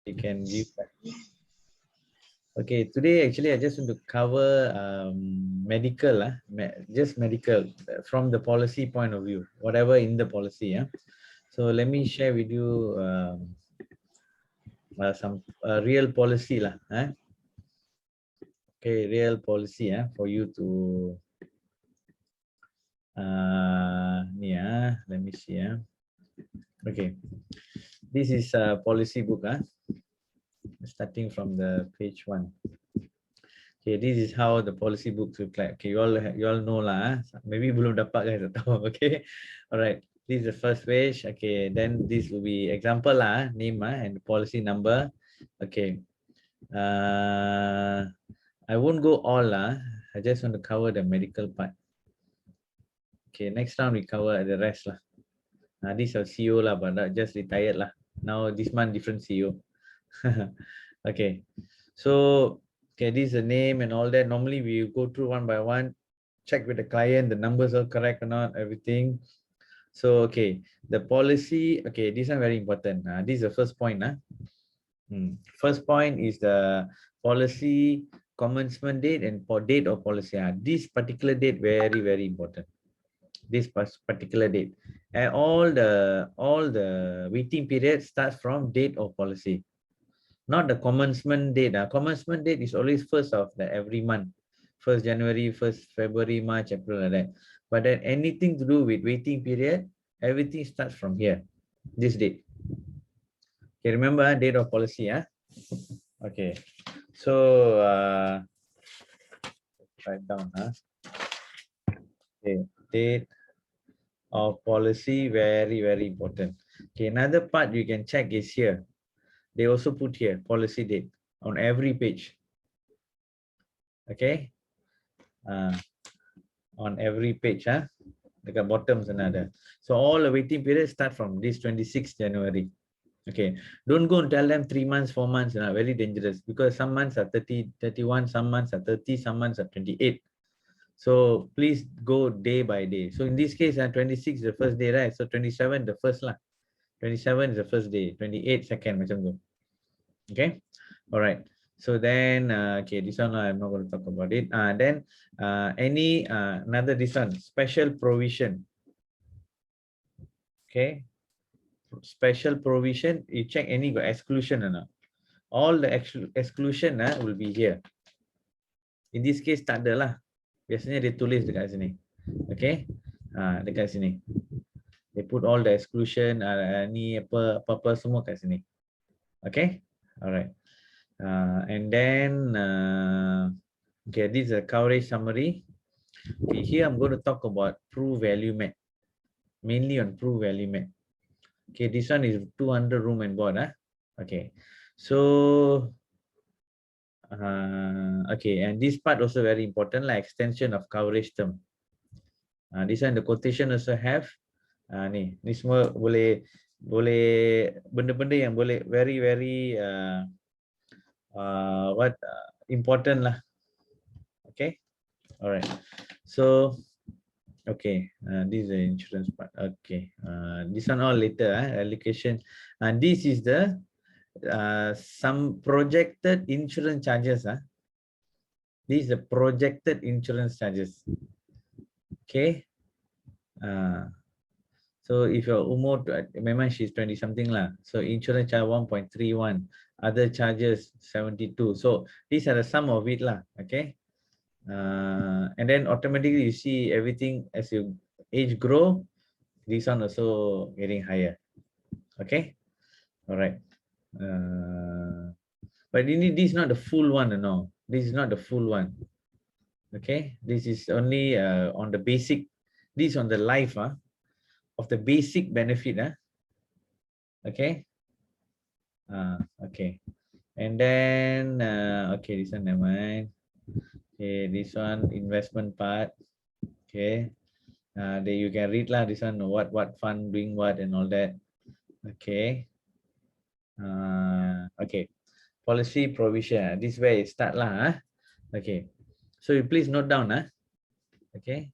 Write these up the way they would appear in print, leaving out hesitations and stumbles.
You can view that. Okay, today actually I just want to cover medical, just medical from the policy point of view, whatever in the policy. Yeah. So let me share with you some real policy lah. Okay, real policy for you to let me see. Okay, this is a policy book. Starting from the page 1. Okay, this is how the policy books look like. Okay, you all know lah. Maybe belum dapat guys, tak tahu. Okay, all right. This is the first page. Okay, then this will be example lah, name and policy number. Okay, I won't go all lah. I just want to cover the medical part. Okay, next round we cover the rest lah. This is CEO lah, but just retired lah. Now this month different CEO. Okay, so okay, this is the name and all that. Normally we go through one by one, check with the client, the numbers are correct or not, everything. So okay, the policy, okay, this one very important. This is the first point. First point is the policy commencement date and for date of policy. This particular date very, very important. This particular date. And all the waiting period starts from date of policy. Not the commencement date. Commencement date is always first of every month. 1st January, 1st February, March, April, like that. But then anything to do with waiting period, everything starts from here, this date. Okay, remember date of policy. Okay, so write down. Okay, date of policy, very, very important. Okay, another part you can check is here. They also put here policy date on every page. Okay, on every page, the bottoms another. So all the waiting period start from this 26th January. Okay, don't go and tell them 3 months, 4 months, very dangerous, because some months are 30, 31, some months are 30, some months are 28. So please go day by day. So in this case, 26 is the first day, right? So 27 the first lah. 27 is the first day, 28 second macam tu. Okay, all right. So then okay, this one I'm not going to talk about it. Then any another this one, special provision. Okay, special provision, you check any exclusion or not. All the exclusion will be here. In this case tak ada lah. Biasanya dia tulis dekat sini. Okay, dekat sini. They put all the exclusion, ni apa semua kat sini. Okay, all right. And then okay, this is a coverage summary. Okay, here I'm going to talk about PruValueMed, mainly on PruValueMed. Okay, this one is 200 room and board. Okay, so okay, and this part also very important, like extension of coverage term. This one the quotation also have. Ni semua boleh benda-benda yang boleh very, very important lah. Okay, all right. So okay, this is the insurance part. Okay, this one all later. Allocation, and this is the some projected insurance charges. This is the projected insurance charges. Okay. So if your umur, memang she's 20 something lah. So insurance charge 1.31, other charges 72. So these are the sum of it lah. Okay. And then automatically you see everything as you age grow, this one also getting higher. Okay. All right. But this is not the full one, no. This is not the full one. Okay. This is only on the basic. This is on the life of the basic benefit. Okay. Okay. And then okay, this one never mind. Okay, this one investment part. Okay. Then you can read lah. This one what fund doing what and all that. Okay. Okay. Policy provision. This way it start lah. Okay. So you please note down. Okay.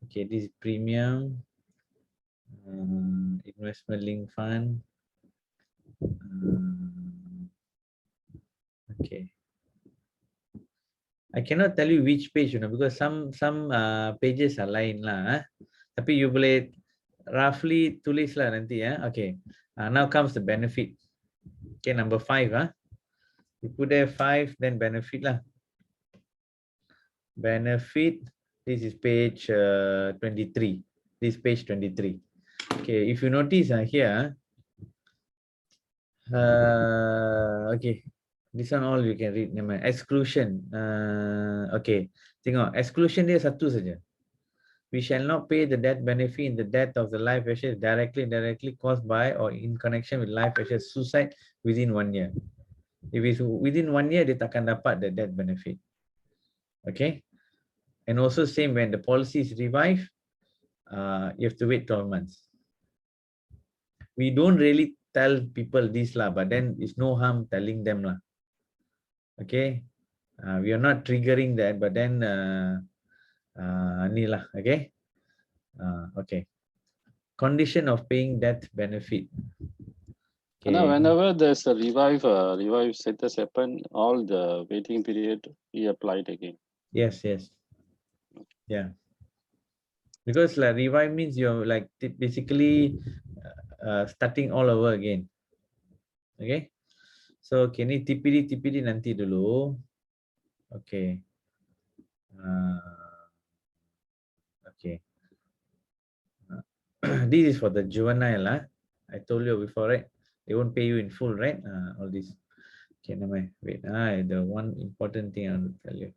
Okay, this is premium, investment link fund. Okay. I cannot tell you which page, because some pages are lain lah. Tapi you boleh roughly tulis lah nanti ya. Okay. Now comes the benefit. Okay, number 5. You put there 5, then benefit lah. Benefit. This is page 23. This page 23. Okay, if you notice here, okay, this one all you can read. Exclusion. Okay, tengok exclusion dia satu saja. We shall not pay the death benefit in the death of the life assurance directly caused by or in connection with life assurance suicide within 1 year. If it's within 1 year, dia takkan dapat the death benefit. Okay, and also same when the policy is revived, you have to wait 12 months. We don't really tell people this lah, but then it's no harm telling them lah. Okay, we are not triggering that, but then ni lah. Okay, okay. Condition of paying death benefit. Okay. Now, whenever there's a revive status happen, all the waiting period he applied again. Yes, yes. Yeah. Because like revive means you're like basically starting all over again. Okay. So can you TPD nanti dulu. Okay. Okay. This is for the juvenile. I told you before, right? They won't pay you in full, right? All this. Okay, never mind. Wait. The one important thing I want to tell you.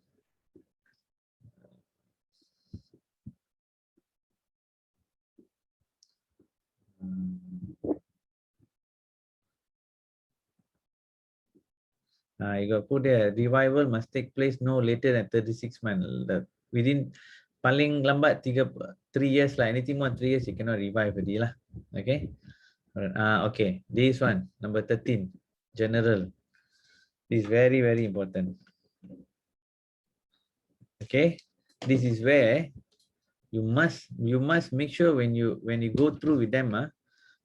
You got put there, revival must take place no later than 36 months. Within paling lambat 3 years lah. Anything more 3 years, you cannot revive already lah. Okay. Okay. This one, number 13, general. This is very, very important. Okay. This is where you must make sure when you go through with them,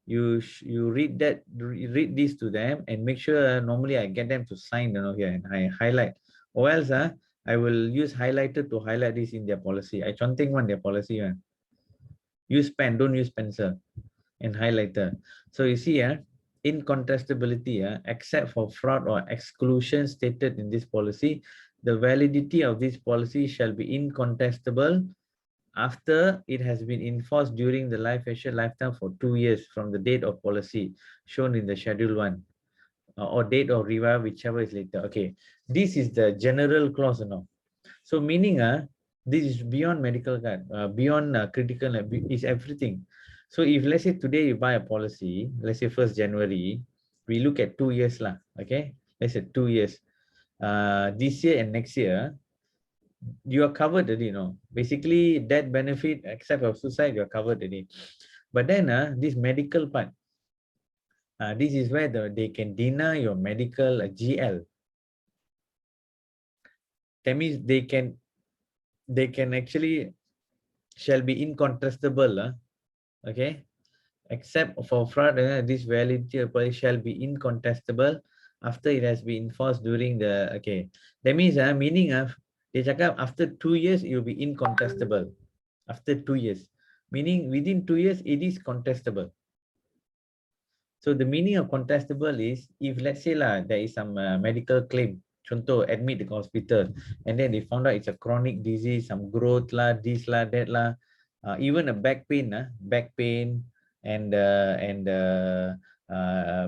you read this to them and make sure normally I get them to sign here and I highlight, or else I will use highlighter to highlight this in their policy. I chonting one their policy one. Use pen, don't use pencil, and highlighter. So you see incontestability except for fraud or exclusion stated in this policy, the validity of this policy shall be incontestable after it has been enforced during the life assured lifetime for 2 years from the date of policy shown in the schedule 1 or date of revival, whichever is later. Okay, this is the general clause now. So meaning this is beyond medical card, beyond critical, is everything. So if let's say today you buy a policy, let's say 1st January, we look at 2 years lah. Okay, let's say 2 years. This year and next year, you are covered already, basically death benefit except for suicide, you are covered already. But then this medical part, this is where they can deny your medical GL. That means they can actually shall be incontestable, okay, except for fraud, this validity shall be incontestable after it has been enforced during the, okay, that means meaning they cakap after 2 years it will be incontestable. After 2 years, meaning within 2 years it is contestable. So the meaning of contestable is if let's say there is some medical claim, contoh admit the hospital, and then they found out it's a chronic disease, some growth lah, this lah, that lah, even a back pain and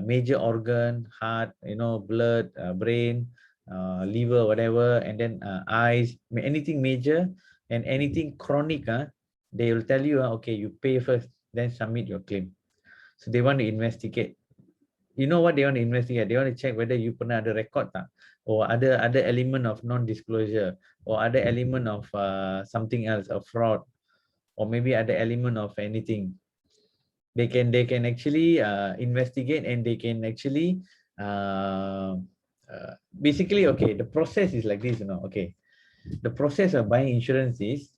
major organ, heart, blood, brain, liver, whatever, and then eyes, anything major and anything chronic, they will tell you, okay, you pay first, then submit your claim. So they want to investigate. You know what they want to investigate? They want to check whether you pernah ada record tak, or other element of non-disclosure, or other element of something else, of fraud, or maybe other element of anything. They can actually investigate, and they can actually basically, okay, the process is like this, okay. The process of buying insurance is,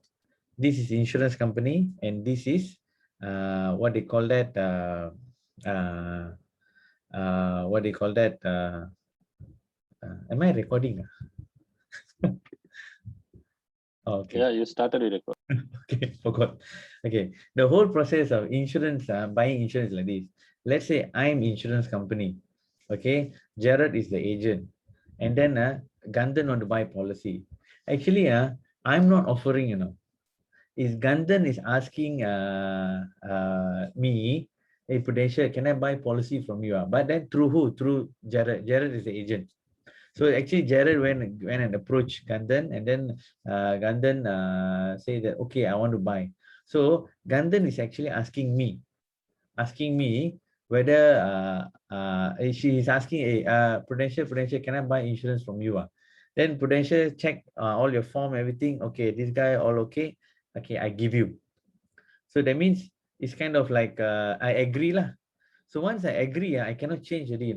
this is insurance company, and this is what they call that what they call that? Am I recording? Oh, okay. Yeah, you started with record. Okay, forgot. Okay, the whole process of insurance, buying insurance like this. Let's say I'm insurance company. Okay, Jared is the agent, and then Gandhan want to buy policy. Actually, I'm not offering. Is Gandhan is asking me, hey Prudential, can I buy policy from you? But then through who? Through Jared. Jared is the agent. So actually, Jared went and approached Gandhan, and then Gandhan say that okay, I want to buy. So Gandhan is actually asking me whether she is asking, hey, Prudential, can I buy insurance from you? Then Prudential check all your form, everything. Okay, this guy all okay. Okay, I give you. So that means it's kind of like I agree lah. So once I agree, I cannot change already,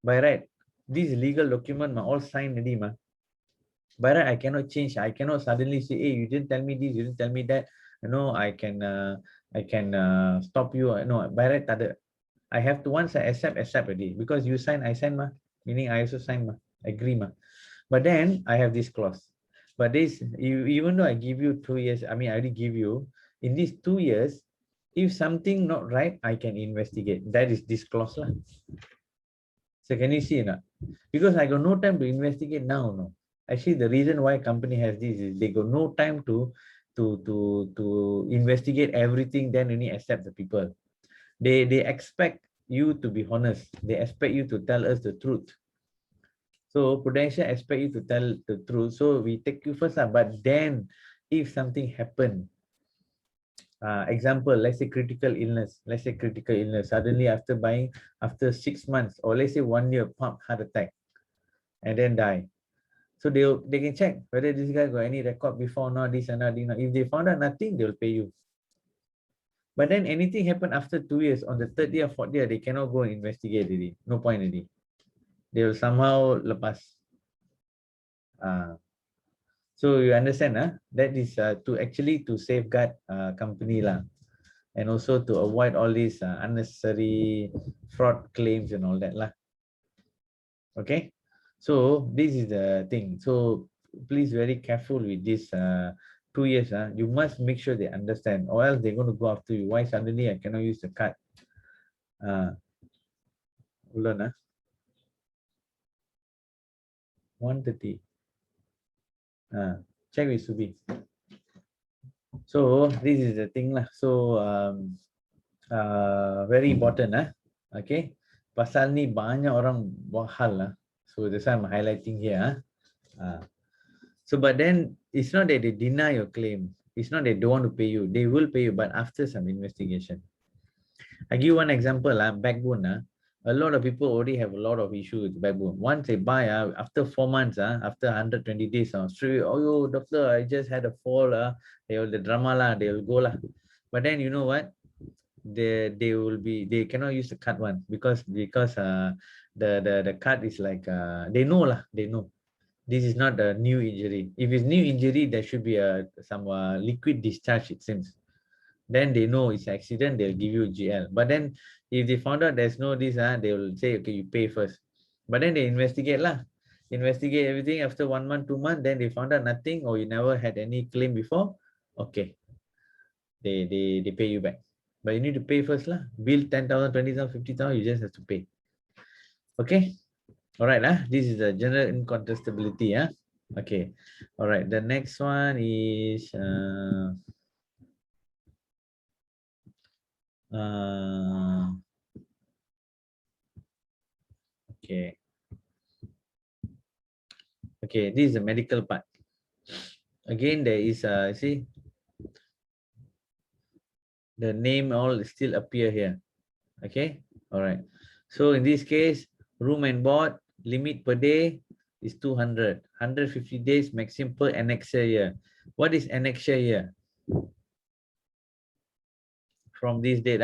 by right. This legal document all signed already, by right I cannot change. I cannot suddenly say, hey, you didn't tell me this, you didn't tell me that. I can stop you. No, by right I have to, once I accept already, because you sign, I sign, meaning I also sign, agree, but then I have this clause. But this, even though I give you 2 years, I already give you, in these 2 years, if something not right, I can investigate. That is this clause lah. So can you see now? Because I got no time to investigate now. No, actually the reason why company has this is they got no time to investigate everything. Then only accept the people. They expect you to be honest. They expect you to tell us the truth. So Prudential expect you to tell the truth. So we take you first, but then if something happen, example, let's say critical illness. Suddenly after buying, after 6 months, or let's say 1 year, pump heart attack, and then die. So they can check whether this guy got any record before or not, this and that. If they found out nothing, they'll pay you. But then anything happen after 2 years, on the 3rd year, 4th year, they cannot go and investigate already. No point already. They will somehow lepas. So you understand, that is to actually to safeguard company lah, and also to avoid all these unnecessary fraud claims and all that lah. Okay, so this is the thing. So please very careful with this 2 years. You must make sure they understand, or else they're going to go after you. Why suddenly I cannot use the card? Hold on, 130. Check with Subi. So this is the thing lah. So very important, okay. Pasal ni banyak orang buat hal lah. So that's why I'm highlighting here. So but then it's not that they deny your claim. It's not they don't want to pay you. They will pay you, but after some investigation. I give one example, backbone. A lot of people already have a lot of issues with backbone. Once they buy, after 4 months, after 120 days, straight, oh, doctor, I just had a fall. They will the drama lah, they will go lah. But then you know what? They cannot use the card one because the card is like they know this is not a new injury. If it's new injury, there should be some liquid discharge, it seems. Then they know it's accident, they'll give you GL. But then if they found out there's no this, they will say, okay, you pay first. But then they investigate everything. After 1 month, 2 months, then they found out nothing, or you never had any claim before. Okay, they pay you back. But you need to pay first lah. Bill 10,000, 20,000, 50,000, you just have to pay. Okay. All right. This is the general incontestability. Okay. All right. The next one is okay. Okay. This is the medical part. Again, there is see, the name all still appear here. Okay. All right. So in this case, room and board limit per day is 200. 150 days maximum per annexure year. What is annexure year? From this date,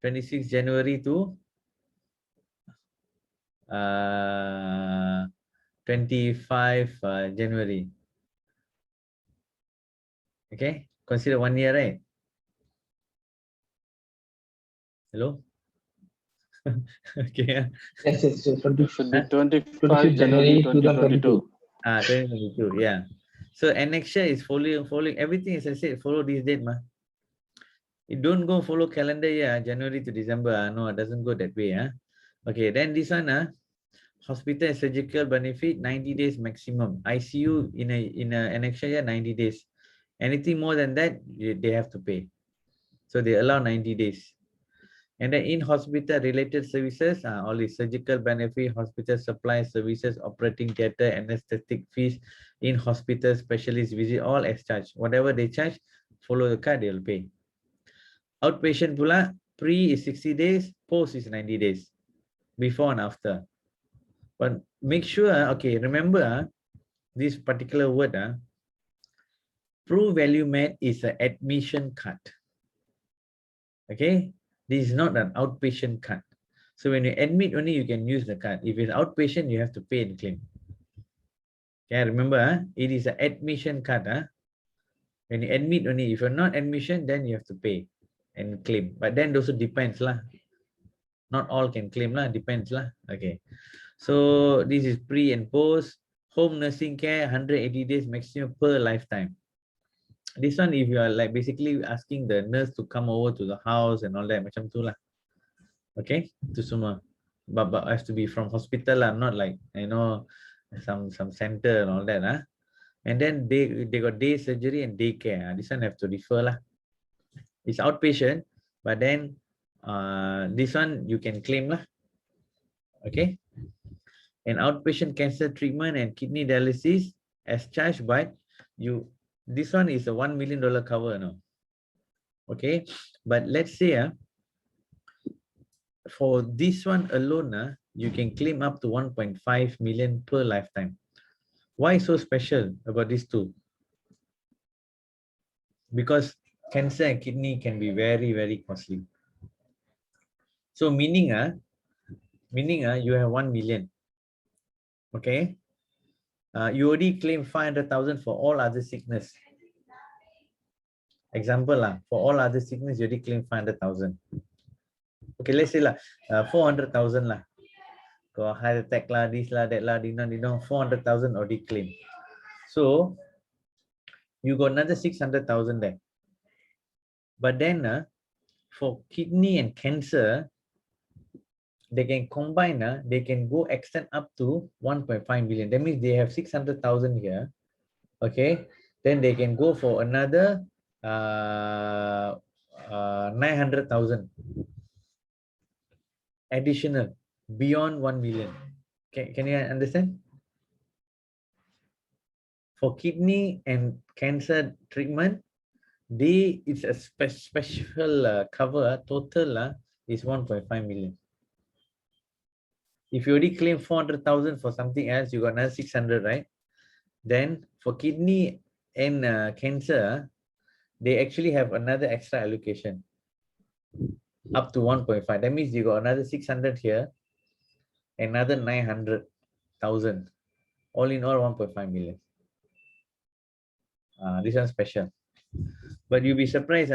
26 January to 25 January. Okay, consider 1 year, right? Hello? Okay. Yes, yes, yes. It should be 25 25 January January 2022. 2022. 2022. Yeah. So annexure is following everything, as I said, follow this date, ma. It don't go follow calendar year, January to December. No, it doesn't go that way. Okay, then this one, hospital and surgical benefit, 90 days maximum. ICU in a annexure year, 90 days. Anything more than that, they have to pay. So they allow 90 days. And then in hospital related services, all the surgical benefit, hospital supply services, operating theatre, anesthetic fees, in hospital specialist visit, all as charged. Whatever they charge, follow the card, they'll pay. Outpatient pula, pre is 60 days, post is 90 days, before and after. But make sure, okay, remember this particular word, PruValueMed is an admission card. Okay, this is not an outpatient card. So when you admit only, you can use the card. If it's outpatient, you have to pay and claim. Yeah, remember, it is an admission card. When you admit only, if you're not admission, then you have to pay and claim. But then also depends lah. Not all can claim lah, depends lah. Okay. So this is pre and post. Home nursing care, 180 days maximum per lifetime. This one, if you are like basically asking the nurse to come over to the house and all that, macam tu lah. Okay, to semua. But has to be from hospital lah, not like, you know, some center and all that. And then they got day surgery and day care. This one have to refer lah. It's outpatient, but then this one you can claim lah. Okay. And outpatient cancer treatment and kidney dialysis as charged, but this one is a $1 million cover now. Okay, but let's say for this one alone, you can claim up to 1.5 million per lifetime. Why so special about these two? Because cancer and kidney can be very, very costly. So meaning you have 1 million. Okay, you already claim 500,000 for all other sickness. Example for all other sickness, you already claim 500,000. Okay, let's say 400,000 lah. Got heart attack lah, this lah, that lah, 400,000 already claim. So you got another 600,000 there. But then for kidney and cancer, they can combine, they can go extend up to 1.5 million. That means they have 600,000 here. Okay, then they can go for another 900,000 additional beyond 1 million. Can you understand? For kidney and cancer treatment, it's a special cover. Total is 1.5 million. If you already claim 400,000 for something else, you got another 600, right? Then for kidney and cancer, they actually have another extra allocation up to 1.5. That means you got another 600 here, another 900,000. All in all, 1.5 million. This one's special. But you'll be surprised,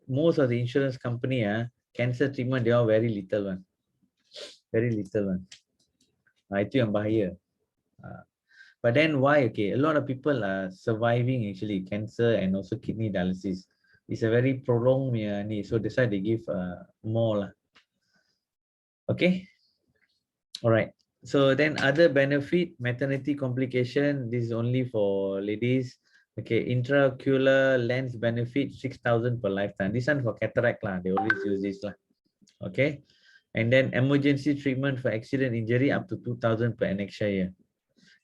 most of the insurance company, cancer treatment, they are very little one. Very little one. Itu yang bahaya. But then why? Okay, a lot of people are surviving actually cancer and also kidney dialysis. It's a very prolonged need, so that's why they give more. Okay. All right. So then other benefit, maternity complication, this is only for ladies. Okay, intraocular lens benefit, 6,000 per lifetime. This one for cataract lah. They always use this lah. Okay. And then emergency treatment for accident injury up to 2,000 per annexure year.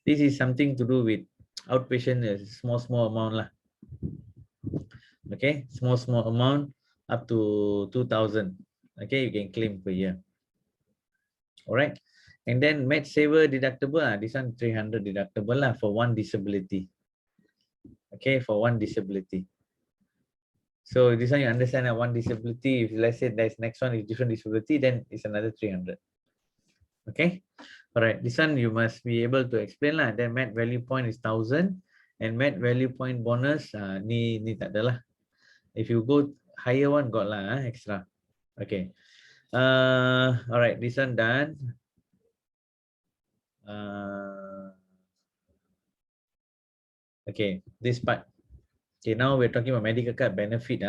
This is something to do with outpatient, small amount lah. Okay, small amount up to 2,000. Okay, you can claim per year. All right. And then med saver deductible, this one 300 deductible lah for one disability. Okay, for one disability. So this one you understand that one disability, if let's say there's next one is different disability, then it's another 300. Okay. All right, this one you must be able to explain lah. Then med value point is 1,000 and med value point bonus ni tak ada lah. If you go higher one got lah extra. Okay. All right, this one done. Okay, this part. Okay, now we're talking about medical card benefit.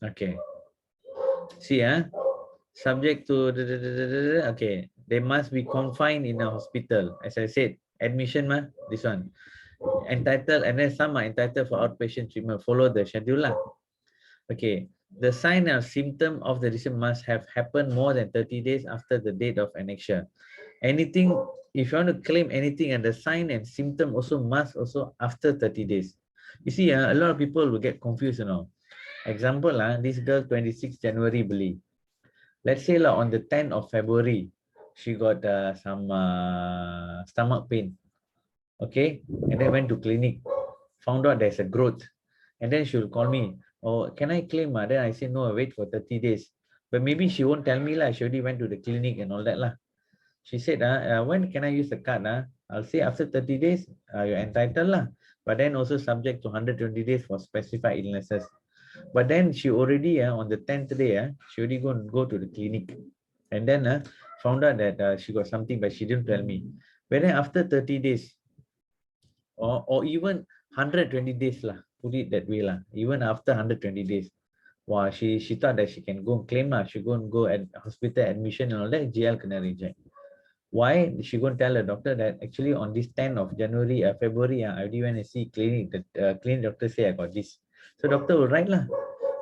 Okay. See, subject to okay, they must be confined in a hospital. As I said, admission, this one. Entitled, and then some are entitled for outpatient treatment. Follow the schedule. Okay. The sign and symptom of the disease must have happened more than 30 days after the date of annexure. Anything, if you want to claim anything, and the sign and symptom also must also after 30 days. You see, a lot of people will get confused, Example, this girl 26 January beli. Let's say on the 10th of February, she got some stomach pain. Okay, and then went to clinic, found out there's a growth, and then she'll call me. Oh, can I claim? Then I say no, wait for 30 days. But maybe she won't tell me lah. She already went to the clinic and all that lah. She said, when can I use the card? I'll say after 30 days, you're entitled lah. But then also subject to 120 days for specified illnesses. But then she already on the 10th day, she already go to the clinic, and then found out that she got something, but she didn't tell me. But then after 30 days, or even 120 days lah, put it that way lah. Even after 120 days, wow, she thought that she can go and claim lah. She go at hospital admission and all that. GL kena reject. Why? She go and tell the doctor that actually on this 10th of January, February, I already went and see clinic. The clinic doctor say I got this. So doctor will write lah.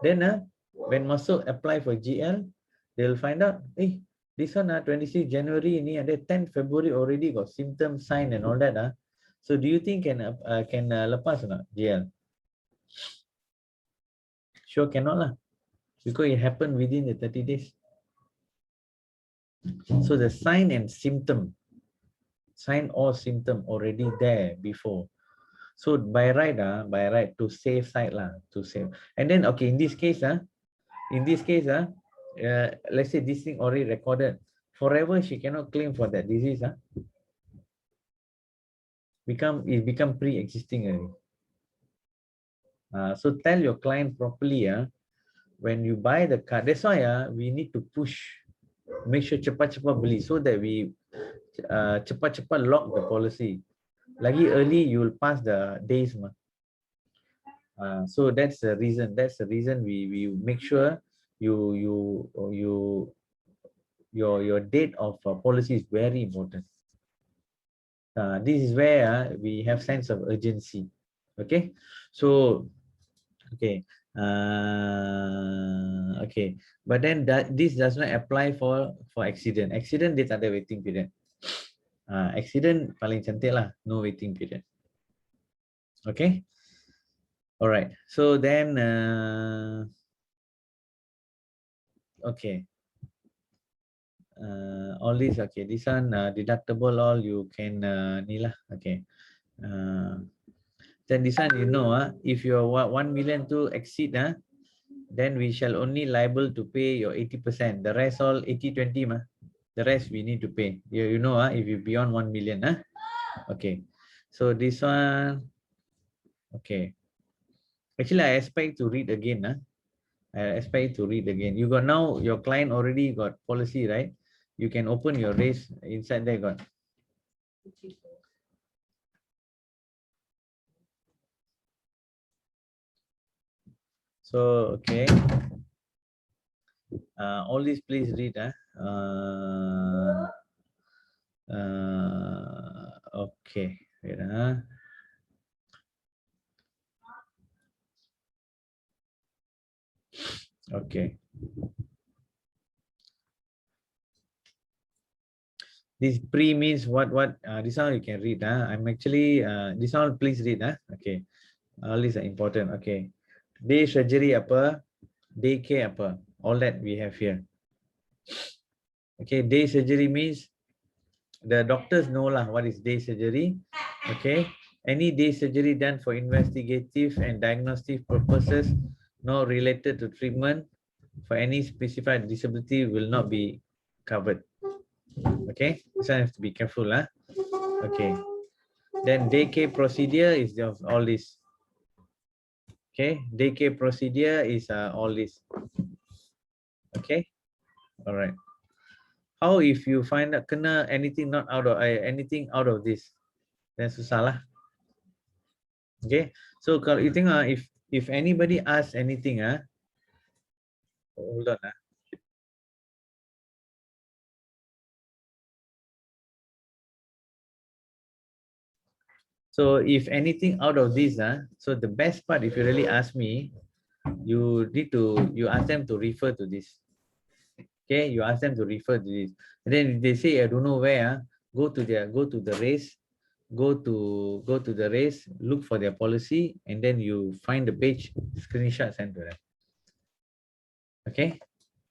Then when masuk apply for GL, they'll find out, hey, this one 26 January ni ada 10th February already got symptom, sign and all that. So do you think can lepas or not GL? Sure cannot lah, because it happened within the 30 days. So the sign and symptom, sign or symptom already there before. So by right to save side lah, to save. And then okay, in this case let's say this thing already recorded, forever she cannot claim for that disease. It become pre-existing already. So tell your client properly when you buy the card. That's why we need to push, make sure cepat-cepat beli, so that we cepat-cepat lock the policy. Lagi early you will pass the days. So that's the reason. We make sure your date of policy is very important. This is where we have sense of urgency. Okay, so okay, okay, but then this does not apply for accident. Accident dia tak ada waiting period. Accident paling cantik lah, no waiting period. Okay. All right. So then, okay. All these, okay. This one deductible, all you can ni lah. Okay. Then this one, if your 1 million to exceed, then we shall only liable to pay your 80%. The rest all 80-20 mah. The rest we need to pay. You know, if you beyond 1 million, okay. So this one, okay. Actually, I expect to read again. I expect to read again. You got now, your client already got policy, right? You can open your race inside there. Got. So, okay. All these please read. Okay. Wait, okay. This pre means what? This one you can read. I'm actually this one please read. Okay. All these are important. Okay. Day surgery apa? Day care apa? All that we have here. Okay. Day surgery means the doctors know lah what is day surgery. Okay. Any day surgery done for investigative and diagnostic purposes, not related to treatment for any specified disability, will not be covered. Okay, so I have to be careful. Okay. Then daycare procedure is all this. Okay, daycare procedure is all this. Okay. All right. How if you find out kena anything not out of anything out of this, then susah lah. Okay. So kalau you think if anybody asks anything hold on So if anything out of this so the best part, if you really ask me, you ask them to refer to this. Okay, you ask them to refer to this. And then if they say I don't know where, go to the race, go to the race, look for their policy, and then you find the page, screenshot, send to them. Okay,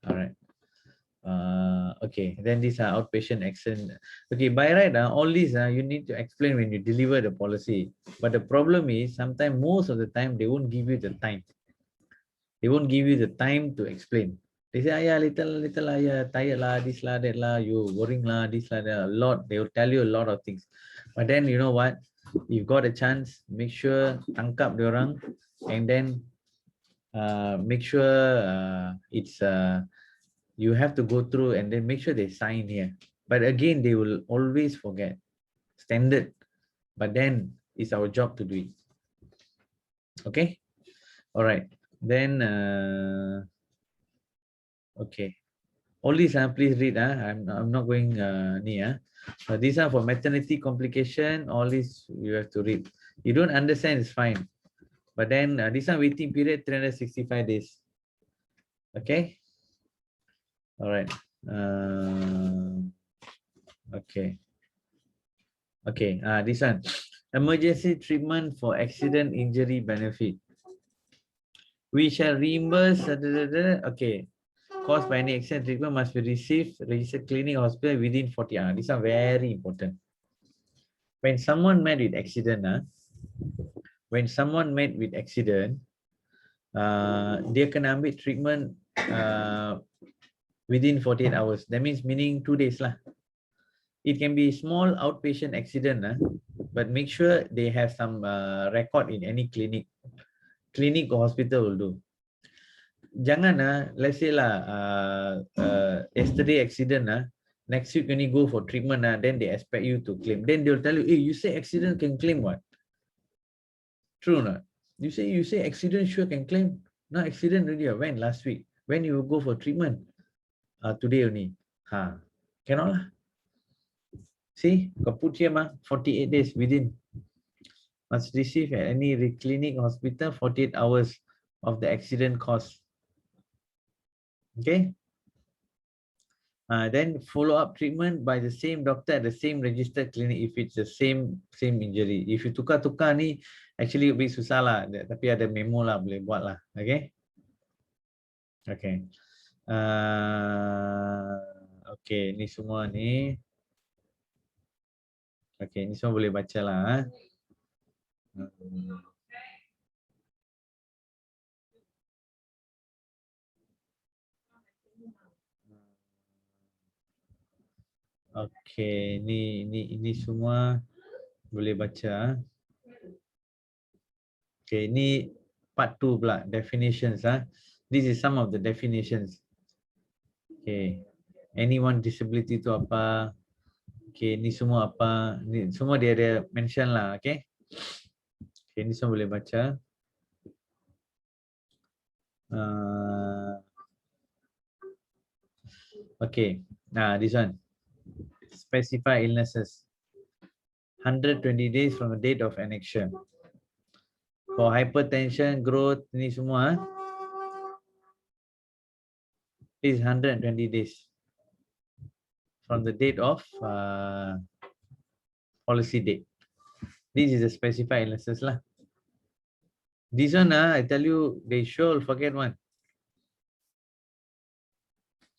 all right. Okay, then these are outpatient action. Okay, by right, all these you need to explain when you deliver the policy. But the problem is sometimes, most of the time, they won't give you the time. They won't give you the time to explain. They say, yeah, little, yeah, tired lah, this lah, that lah, you worrying lah, this lah, that, a lot. They will tell you a lot of things. But then, you know what? You've got a chance, make sure tangkap diorang, and then make sure it's you have to go through and then make sure they sign here. But again, they will always forget. Standard. But then it's our job to do it. Okay? All right. Then, okay. All these, please read. I'm not going near. These are for maternity complication. All these you have to read. You don't understand, it's fine. But then this one waiting period 365 days. Okay? All right. Okay. Okay. This one. Emergency treatment for accident injury benefit. We shall reimburse. Okay. Caused by any accident, treatment must be received registered clinic hospital within 40 hours. These are very important. When someone met with accident, dia kena ambil treatment within 48 hours. That means meaning 2 days lah. It can be small outpatient accident, but make sure they have some record in any clinic. Clinic or hospital will do. Jangan let's say yesterday accident next week when you go for treatment then they expect you to claim. Then they'll tell you, hey, you say accident can claim what? True or not? You say accident sure can claim. No accident already. When? Last week. When you go for treatment? Today only. Cannot lah. See, put here 48 days within. Must receive at any clinic hospital 48 hours of the accident cost. Okay. Then follow-up treatment by the same doctor at the same registered clinic if it's the same injury. If you tukar-tukar ni, actually a bit susah lah. Tapi ada memo lah, boleh buat lah. Okay. Okay. Okay, ni semua ni. Okay, ni semua boleh baca lah. Okay, ini semua boleh baca. Okay, ini part 2 pula, definitions. This is some of the definitions. Okay, anyone disability itu apa? Okay, ini semua apa? Ini semua dia ada mention lah, okay? Okay, ini semua boleh baca. Okay, this one. Specify illnesses. 120 days from the date of annexation. For hypertension, growth, ini semua is 120 days from the date of policy date. This is the specified illnesses lah. This one, I tell you, they sure forget one.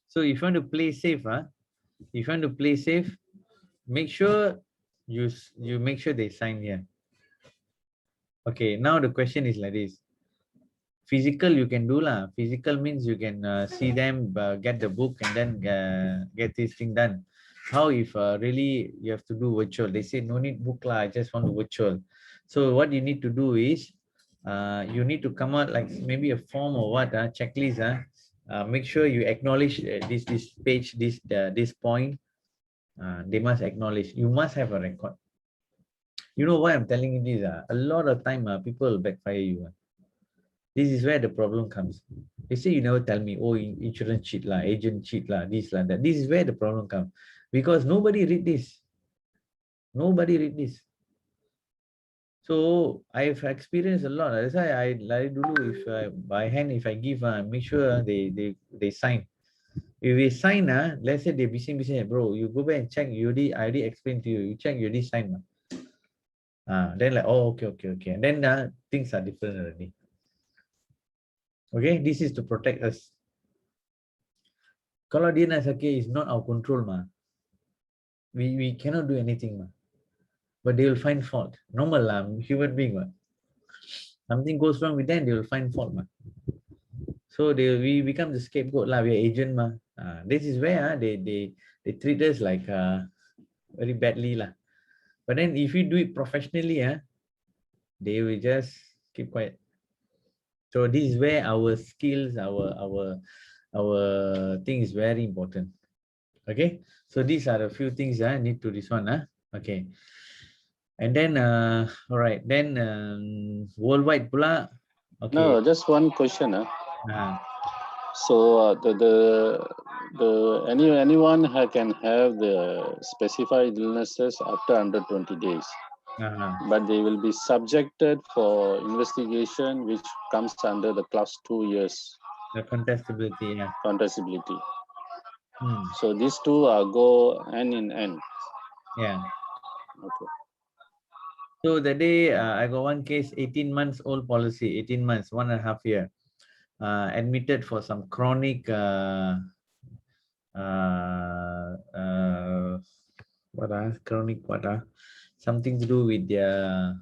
So if you want to play safe, make sure you make sure they sign here. Okay, now the question is like this. Physical you can do lah. Physical means you can see them, get the book, and then get this thing done. How if really you have to do virtual? They say no need book lah, I just want to virtual. So what you need to do is you need to come out like maybe a form or what checklist make sure you acknowledge this page, this point. They must acknowledge. You must have a record. You know why I'm telling you this? A lot of time people will backfire you. This is where the problem comes. They say you never tell me, oh, insurance cheat lah, agent cheat lah, this lah, that. This is where the problem comes. Because nobody read this. Nobody read this. So I've experienced a lot. That's why I like dulu, if by hand, if I give, make sure they sign. If they sign, let's say they busy, bro, you go back and check. I already explained to you. You check, you already signed. Then like, oh, okay. And then things are different already. Okay, this is to protect us. Kalau dia nak sakit, is not our control, we cannot do anything, but they will find fault. Normal lah, human being, something goes wrong with them, they will find fault, so we become the scapegoat lah. We are agent, this is where they treat us like very badly lah. But then if you do it professionally, they will just keep quiet. So this is where our skills, our thing is very important. Okay, so these are the few things I need to this one. Okay, and then all right, then worldwide pula. Okay. No, just one question. So anyone can have the specified illnesses after under 20 days. But they will be subjected for investigation, which comes under the class 2 years. The contestability, Contestability. So these two go hand in hand. Yeah. Okay. So the day I got one case, 18 months old policy, 18 months, 1.5 year, admitted for some chronic chronic something to do with their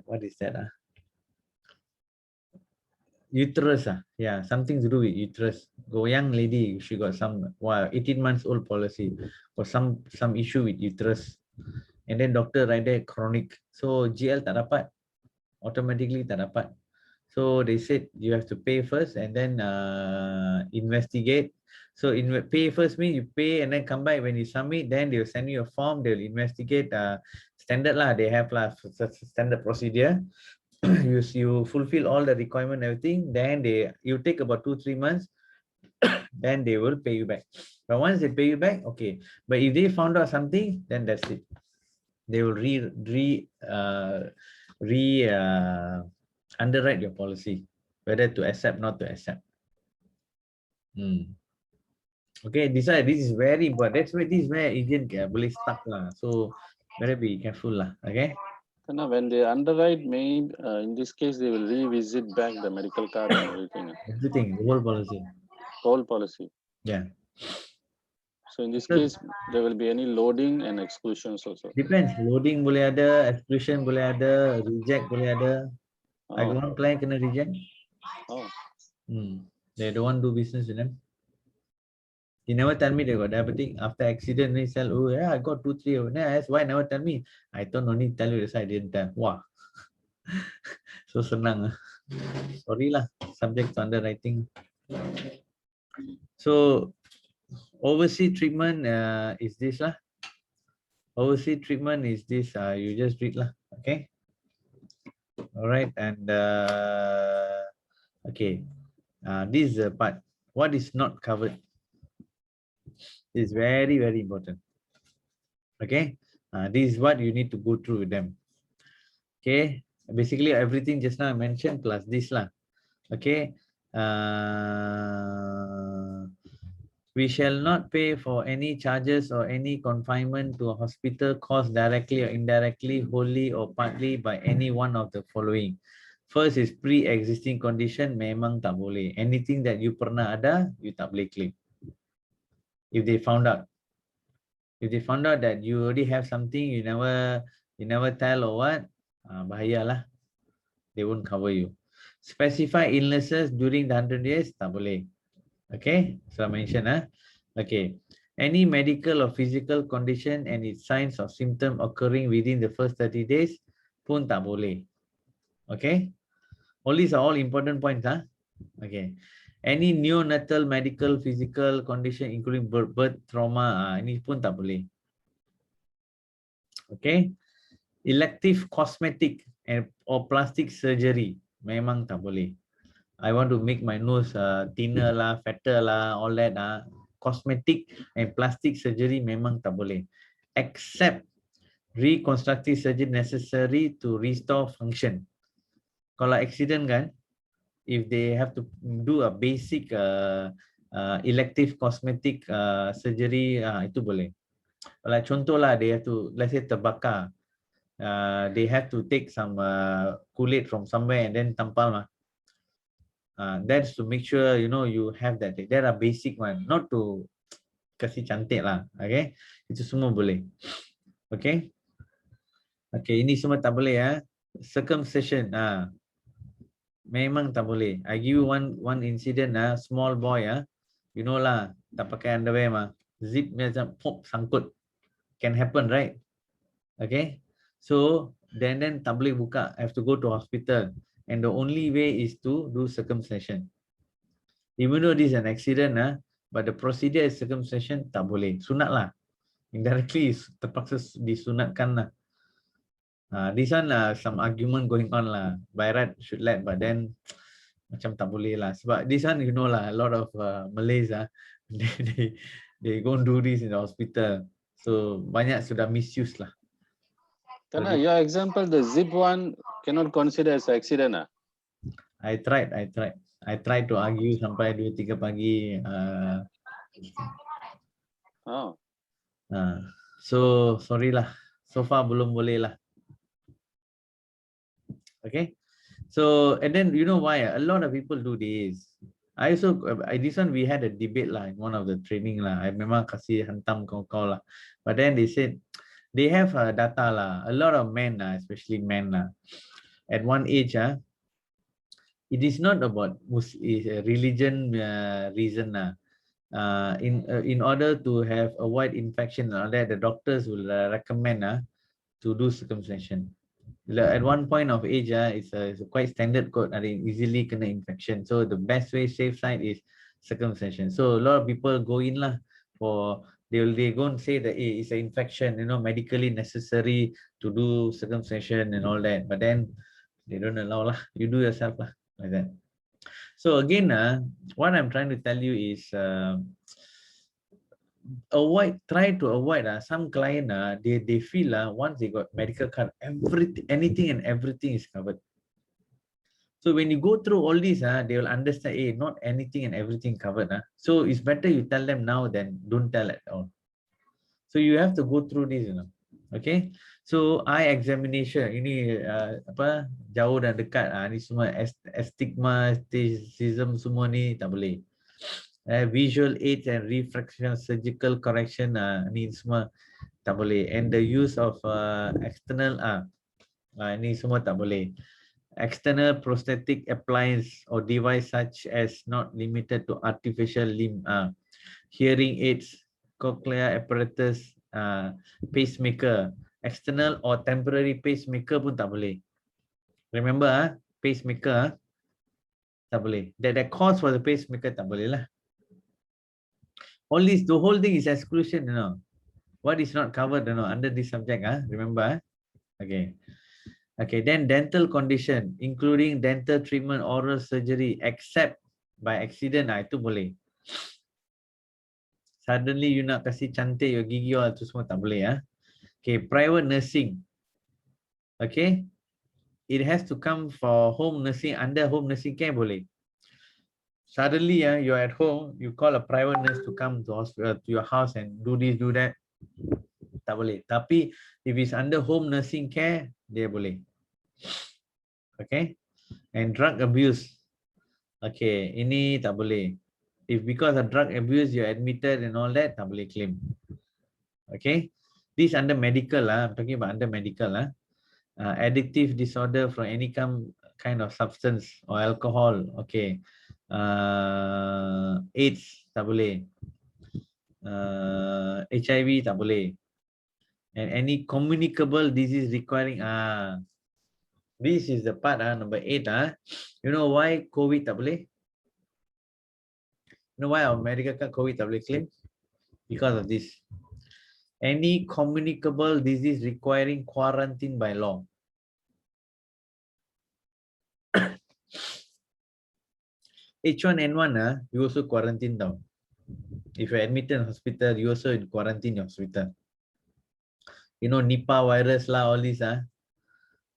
what is that? Uterus, yeah, something to do with uterus. Young lady, she got some 18 months old policy for some issue with uterus, and then doctor write there chronic. So GL tak dapat, automatically tak dapat. So they said you have to pay first and then investigate. So pay first means you pay and then come back. When you submit, then they'll send you a form. They'll investigate. Standard lah, they have standard procedure. You fulfill all the requirement, everything. Then you take about 2-3 months. Then they will pay you back. But once they pay you back, okay. But if they found out something, then that's it. They will underwrite your policy, whether to accept, not to accept. Okay, this is very important. That's why this is where agent boleh stuck lah. So better be careful lah. Okay. When they underwrite, in this case, they will revisit back the medical card and everything. Everything, the whole policy. Whole policy. Yeah. So in this case, there will be any loading and exclusions also. Depends. Loading boleh ada, exclusion boleh ada, reject boleh ada. I got one client kena reject. They don't want to do business with them. He never tell me they got diabetic. After accident, they sell, oh yeah, I got 2-3. Then I asked, why never tell me? I thought no need tell you, that's why I didn't tell. Wow. So senang. Sorry lah, subject to underwriting. So overseas treatment is this lah. Overseas treatment is this. You just read lah. Okay. All right, and okay. This is the part. What is not covered? Is very, very important. Okay, this is what you need to go through with them. Okay, basically everything just now I mentioned plus this lah. Okay, we shall not pay for any charges or any confinement to a hospital caused directly or indirectly, wholly or partly by any one of the following. First is pre-existing condition, memang tak boleh. Anything that you pernah ada, you tak boleh claim. If they found out that you already have something, you never tell or what, bahayalah, they won't cover you. Specify illnesses during the 100 days, tak boleh. Okay, so I mentioned, okay, any medical or physical condition and its signs or symptom occurring within the first 30 days pun tak boleh. Okay, All these are all important points, huh? Okay. Any neonatal medical physical condition including birth trauma, ini pun tak boleh. Okay. Elective cosmetic or plastic surgery memang tak boleh. I want to make my nose thinner lah, fatter lah, all that cosmetic and plastic surgery memang tak boleh. Except reconstructive surgery necessary to restore function. Kalau accident kan, if they have to do a basic elective cosmetic surgery, itu boleh. Kalau contohlah, they have to, let's say terbakar, they have to take some kulit from somewhere and then tampal mah. That's to make sure you have that. That are basic one, not to kasih cantik lah. Okay, itu semua boleh. Okay, ini semua tak boleh ya. Circumcision, memang tak boleh. I give you one incident, small boy, you know lah, tak pakai underwear mah, zip macam pop sangkut, can happen, right? Okay, so then tak boleh buka, have to go to hospital, and the only way is to do circumcision. Even though this is an accident, but the procedure is circumcision, tak boleh. Sunat lah, indirectly terpaksa disunatkan lah. This one some argument going on lah. By right should let, but then macam tak boleh lah. Sebab this one lah, a lot of Malays they go and do this in the hospital. So banyak sudah misuse lah. Tana, your example, the zip one cannot consider as accident. I tried to argue sampai 2-3 pagi. So sorry lah. So far belum boleh lah. Okay. So and then you know why a lot of people do this. This one we had a debate lah in one of the training lah. I memang kasih hantam kau lah. But then they said they have data lah. A lot of men especially men at one age it is not about religion reason in order to have avoid infection that the doctors will recommend to do circumcision. At one point of age, it's a quite standard code, easily kena infection. So the best way, safe side is circumcision. So a lot of people go in lah for they go and say that it's an infection, medically necessary to do circumcision and all that. But then they don't allow lah. You do yourself lah, like that. So again, what I'm trying to tell you is try to avoid some client they feel once they got medical card, anything and everything is covered. So when you go through all this, they will understand, not anything and everything covered. So it's better you tell them now than don't tell at all. So you have to go through this, okay. So eye examination ini jauh dan dekat ni semua astigmatism semua ni tak boleh. Visual aids and refraction surgical correction ni semua tak boleh, and the use of external ni semua tak boleh. External prosthetic appliance or device such as not limited to artificial limb, hearing aids, cochlear apparatus, pacemaker, external or temporary pacemaker pun tak boleh. Remember pacemaker tak boleh. That cause for the pacemaker tak boleh lah. All this, the whole thing is exclusion, What is not covered, under this subject, remember, Okay. Okay, then dental condition, including dental treatment, oral surgery, except by accident, itu boleh. Suddenly you nak kasih cantik your gigi itu semua tak boleh. Okay, private nursing. Okay, it has to come for home nursing, under home nursing care boleh. Suddenly you're at home, you call a private nurse to come to hospital, to your house and do this, do that, tak boleh. Tapi if it's under home nursing care, dia boleh. Okay, and drug abuse. Okay, ini tak boleh. If because of drug abuse you're admitted and all that, tak boleh claim. Okay, this under medical I'm talking about under medical addictive disorder from any kind of substance or alcohol. Okay, AIDS tak boleh, HIV tak boleh, and any communicable disease requiring This is the part, number 8. You know why COVID tak boleh? You know why our medical card COVID tak boleh claim? Because of this. Any communicable disease requiring quarantine by law. H1N1, you also quarantine down. If you're admitted in hospital, you also in quarantine in hospital. You know, Nipah virus lah, all this.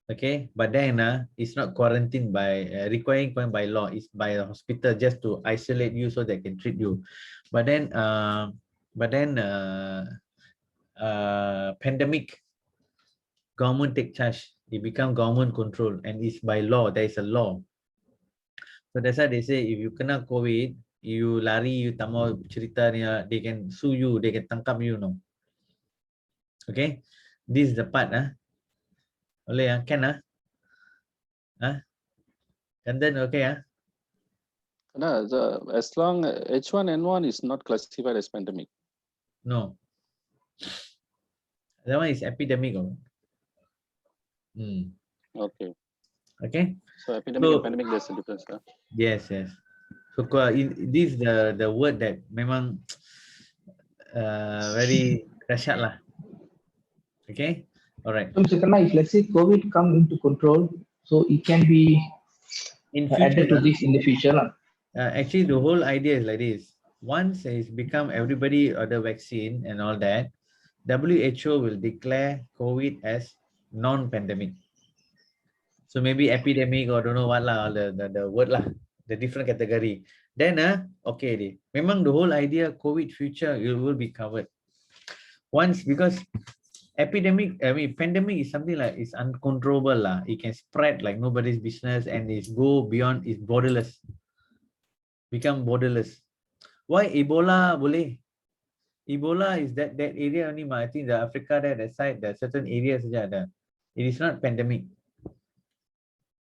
Okay, but then it's not quarantined by requiring by law. It's by the hospital just to isolate you so they can treat you. But then pandemic, government take charge. It become government control and it's by law. There is a law. So that's why they say if you kena COVID, you lari, you tak mau cerita ni, they can sue you, they can tangkap you, no. Okay, this is the part. Boleh can and then okay No, as long H1N1 is not classified as pandemic. No, that one is epidemic. Okay. Okay. So epidemic and pandemic, there's a difference. Yes. So this is the word that memang very dahsyat lah. Okay. All right. So Mr. Kanna, if let's say COVID come into control, so it can be added to this in the future. Actually, the whole idea is like this. Once it's become everybody or the vaccine and all that, WHO will declare COVID as non-pandemic. So maybe epidemic or don't know what lah, the word lah, the different category. Then okay, memang the whole idea COVID future it will be covered. Once, because pandemic is something like it's uncontrollable lah. It can spread like nobody's business and it's go beyond, it's borderless. Become borderless. Why Ebola boleh? Ebola is that area only. I think the Africa there, that side, there are certain areas saja ada. It is not pandemic.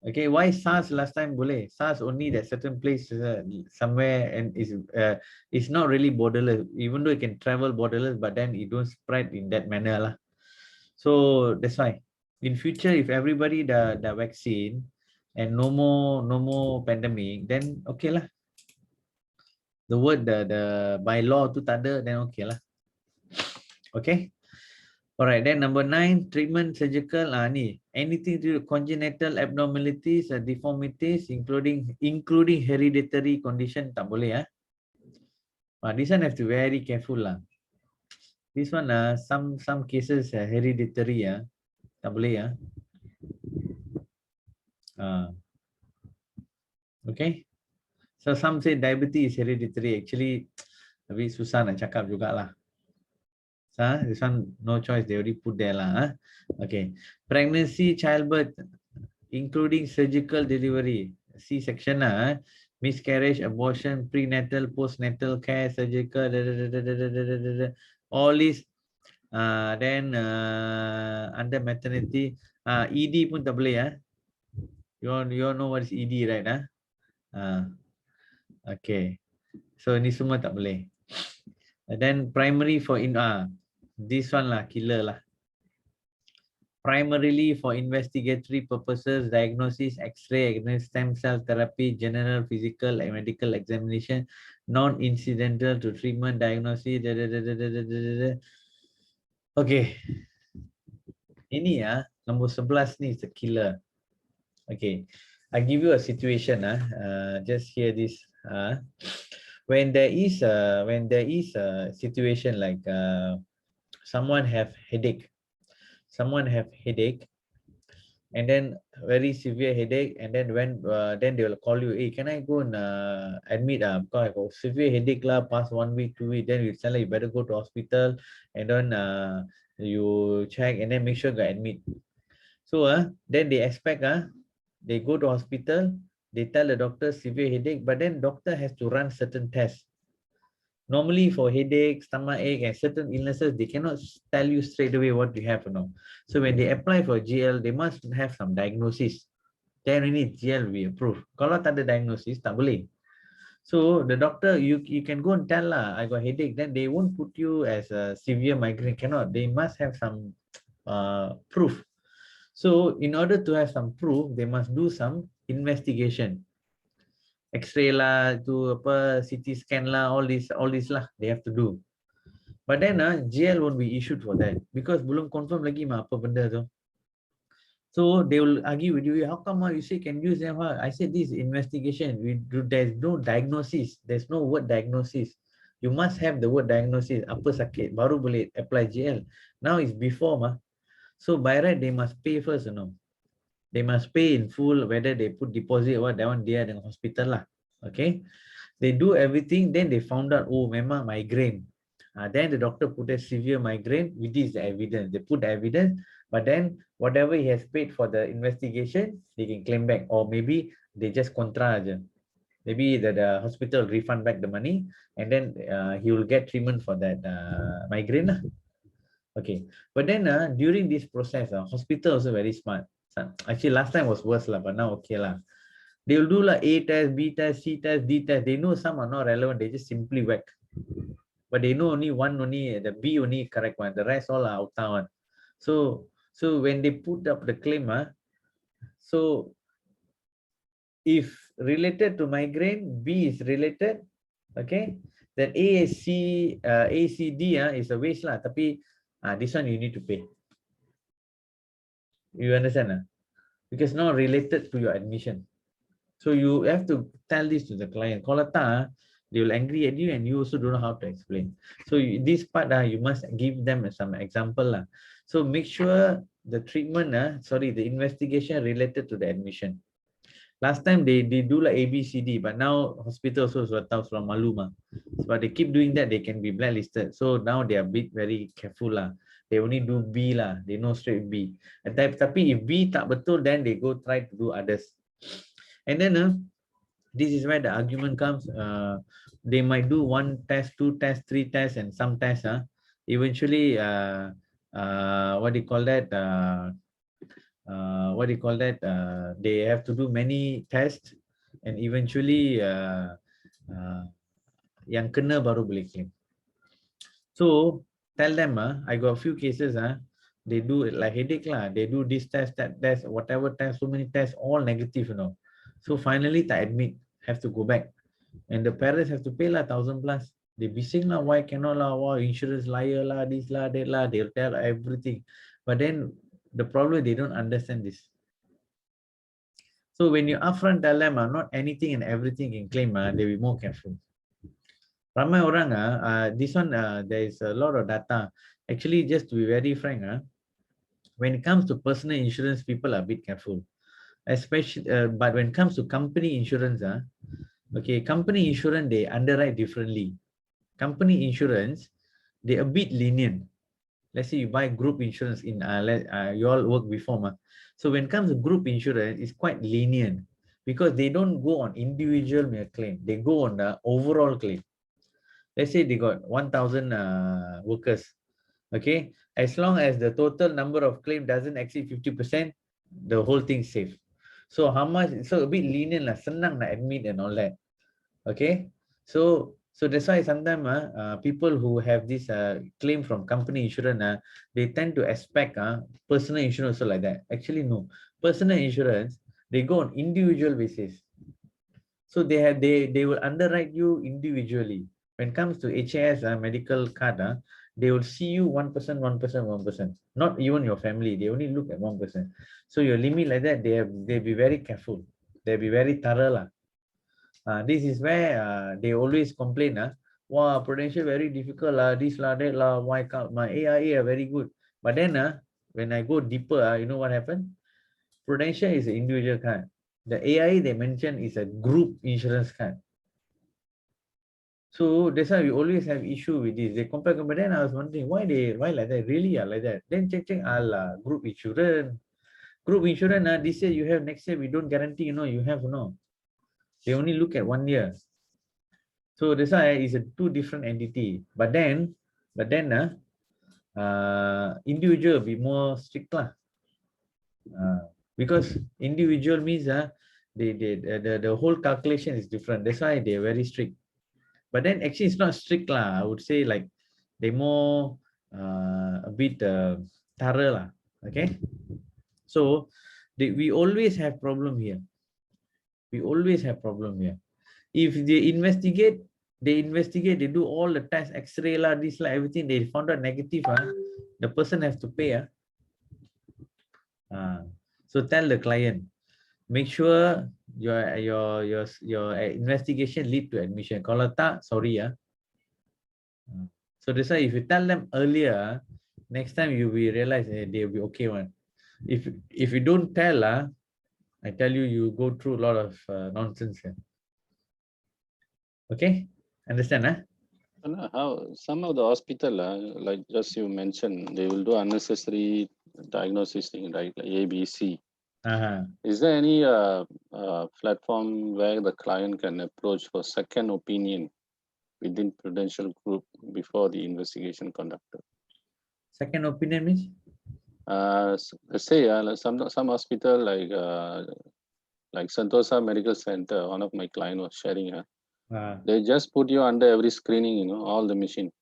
Okay, why SARS last time boleh? SARS only that certain place somewhere and it's not really borderless. Even though it can travel borderless, but then it don't spread in that manner lah. So that's why in future, if everybody the vaccine and no more pandemic, then okay lah. The word the by law tu tak ada, then okay lah. Okay. All right, then number 9, treatment surgical. Anything to do with congenital abnormalities, deformities, including hereditary condition, tak boleh. This one have to be very careful lah. This one some cases hereditary tak boleh Okay. So some say diabetes is hereditary. Actually, tapi susah nak cakap jugalah. This one no choice, they already put there lah. Okay, pregnancy, childbirth, including surgical delivery, C-section miscarriage, abortion, prenatal, postnatal care, surgical, all this. Then under maternity, ED pun tak boleh. You all know what is ED, right? Okay, so ni semua tak boleh. And then primary for this one lah, killer lah. Primarily for investigatory purposes, diagnosis, X-ray, stem cell therapy, general physical and medical examination, non-incidental to treatment, diagnosis. Okay. Ini nombor 11 ni is a killer. Okay. I give you a situation. Just hear this. When there is a situation like someone have headache, and then very severe headache, and then then they will call you, hey, can I go and admit because I got severe headache lah, past 1 week, 2 weeks, then you tell you better go to hospital, and then you check and then make sure you admit. So then they expect they go to hospital, they tell the doctor severe headache, but then doctor has to run certain tests. Normally for headache, stomach ache, and certain illnesses, they cannot tell you straight away what you have or not. So when they apply for GL, they must have some diagnosis. Then only GL will be approved. Kalau tak ada diagnosis, tak boleh. So the doctor, you can go and tell lah, I got headache. Then they won't put you as a severe migraine. Cannot. They must have some proof. So in order to have some proof, they must do some investigation. X-ray lah, to apa, CT scan lah, all this lah, they have to do. But then GL won't be issued for that because belum confirm lagi mah apa benda tu. So they will argue with you, how come you say can use them? I said this investigation, there's no diagnosis, there's no word diagnosis. You must have the word diagnosis, apa sakit, baru boleh apply GL. Now it's before mah. So by right, they must pay first, you know. They must pay in full, whether they put deposit or that one dia dengan hospital lah. Okay. They do everything, then they found out, oh, memang migraine. Then the doctor put a severe migraine, which is the evidence. They put the evidence, but then whatever he has paid for the investigation, they can claim back. Or maybe they just contra aja. Maybe the hospital refund back the money, and then he will get treatment for that migraine lah. Okay, but then during this process, hospital also very smart. Actually, last time was worse lah, but now okay lah. They will do like A test, B test, C test, D test. They know some are not relevant. They just simply whack. But they know only one, only the B only correct one. The rest all are out one. So when they put up the claim, so if related to migraine, B is related, okay, then A, C, D is a waste lah. Tapi this one you need to pay. You understand? Because not related to your admission. So you have to tell this to the client. Kalau tak, they will angry at you and you also don't know how to explain. So this part, you must give them some example. So make sure the treatment, the investigation related to the admission. Last time they do like A, B, C, D, but now hospital also tahu from malu mah. But they keep doing that, they can be blacklisted. So now they are very careful lah. They only do B lah. They know straight B. Tapi if B tak betul, then they go try to do others. And then this is where the argument comes. They might do 1 test, 2 tests, 3 tests, and some tests. Eventually, what do you call that? They have to do many tests, and eventually, yang kena baru boleh claim. So tell them, I got a few cases. They do it like headache lah. They do this test, that test, whatever test, so many tests, all negative, you know. So finally, they admit, have to go back. And the parents have to pay lah 1,000 plus. They bising lah, why cannot lah, wow, insurance liar lah, this lah, that lah, they'll tell everything. But then the problem, they don't understand this. So when you upfront tell them, not anything and everything can claim, they'll be more careful. Ramai orang, this one, there is a lot of data. Actually, just to be very frank, when it comes to personal insurance, people are a bit careful. Especially, but when it comes to company insurance, okay, company insurance, they underwrite differently. Company insurance, they a bit lenient. Let's say you buy group insurance in, you all work before. So when it comes to group insurance, it's quite lenient because they don't go on individual claim. They go on the overall claim. Let's say they got 1,000 workers. Okay, as long as the total number of claim doesn't exceed 50%, the whole thing is safe. So how much? So a bit lenient lah, senang nak admit and all that. Okay, so that's why sometimes people who have this claim from company insurance, they tend to expect personal insurance also like that. Actually, no. Personal insurance, they go on individual basis. So they will underwrite you individually. When it comes to HAS medical card, they will see you 1%, 1%, 1%. Not even your family. They only look at 1%. So your limit like that, they'll be very careful. They'll be very thorough lah. This is where they always complain. Wow, Prudential very difficult lah. This lah, that lah. Why can't my AIA are very good? But then when I go deeper, you know what happened? Prudential is an individual card. The AIA they mentioned is a group insurance card. So that's why we always have issue with this. They compare. Then I was wondering why like that? Really like that? Then check Allah group insurance. Group insurance this year you have, next year we don't guarantee. You have They only look at 1 year. So that's why it's a 2 different entity. But then individual be more strict lah. Because individual means the whole calculation is different. That's why they're very strict. But then actually it's not strict lah. I would say like they more a bit thorough lah. Okay. So we always have problem here. We always have problem here. If they investigate, they do all the tests, X-ray lah, this lah, everything. They found out negative. The person has to pay. So tell the client, make sure your investigation lead to admission. Kalau tak, sorry. So that's why if you tell them earlier, next time you will realize they will be okay one. If you don't tell, I tell you, you go through a lot of nonsense here. Okay, understand? How some of the hospital, like just you mentioned, they will do unnecessary diagnosis thing, right? Like ABC. Is there any platform where the client can approach for second opinion within Prudential Group before the investigation conducted? Second opinion means? Let's say some hospital like Sentosa Medical Center, one of my client was sharing. They just put you under every screening, all the machine.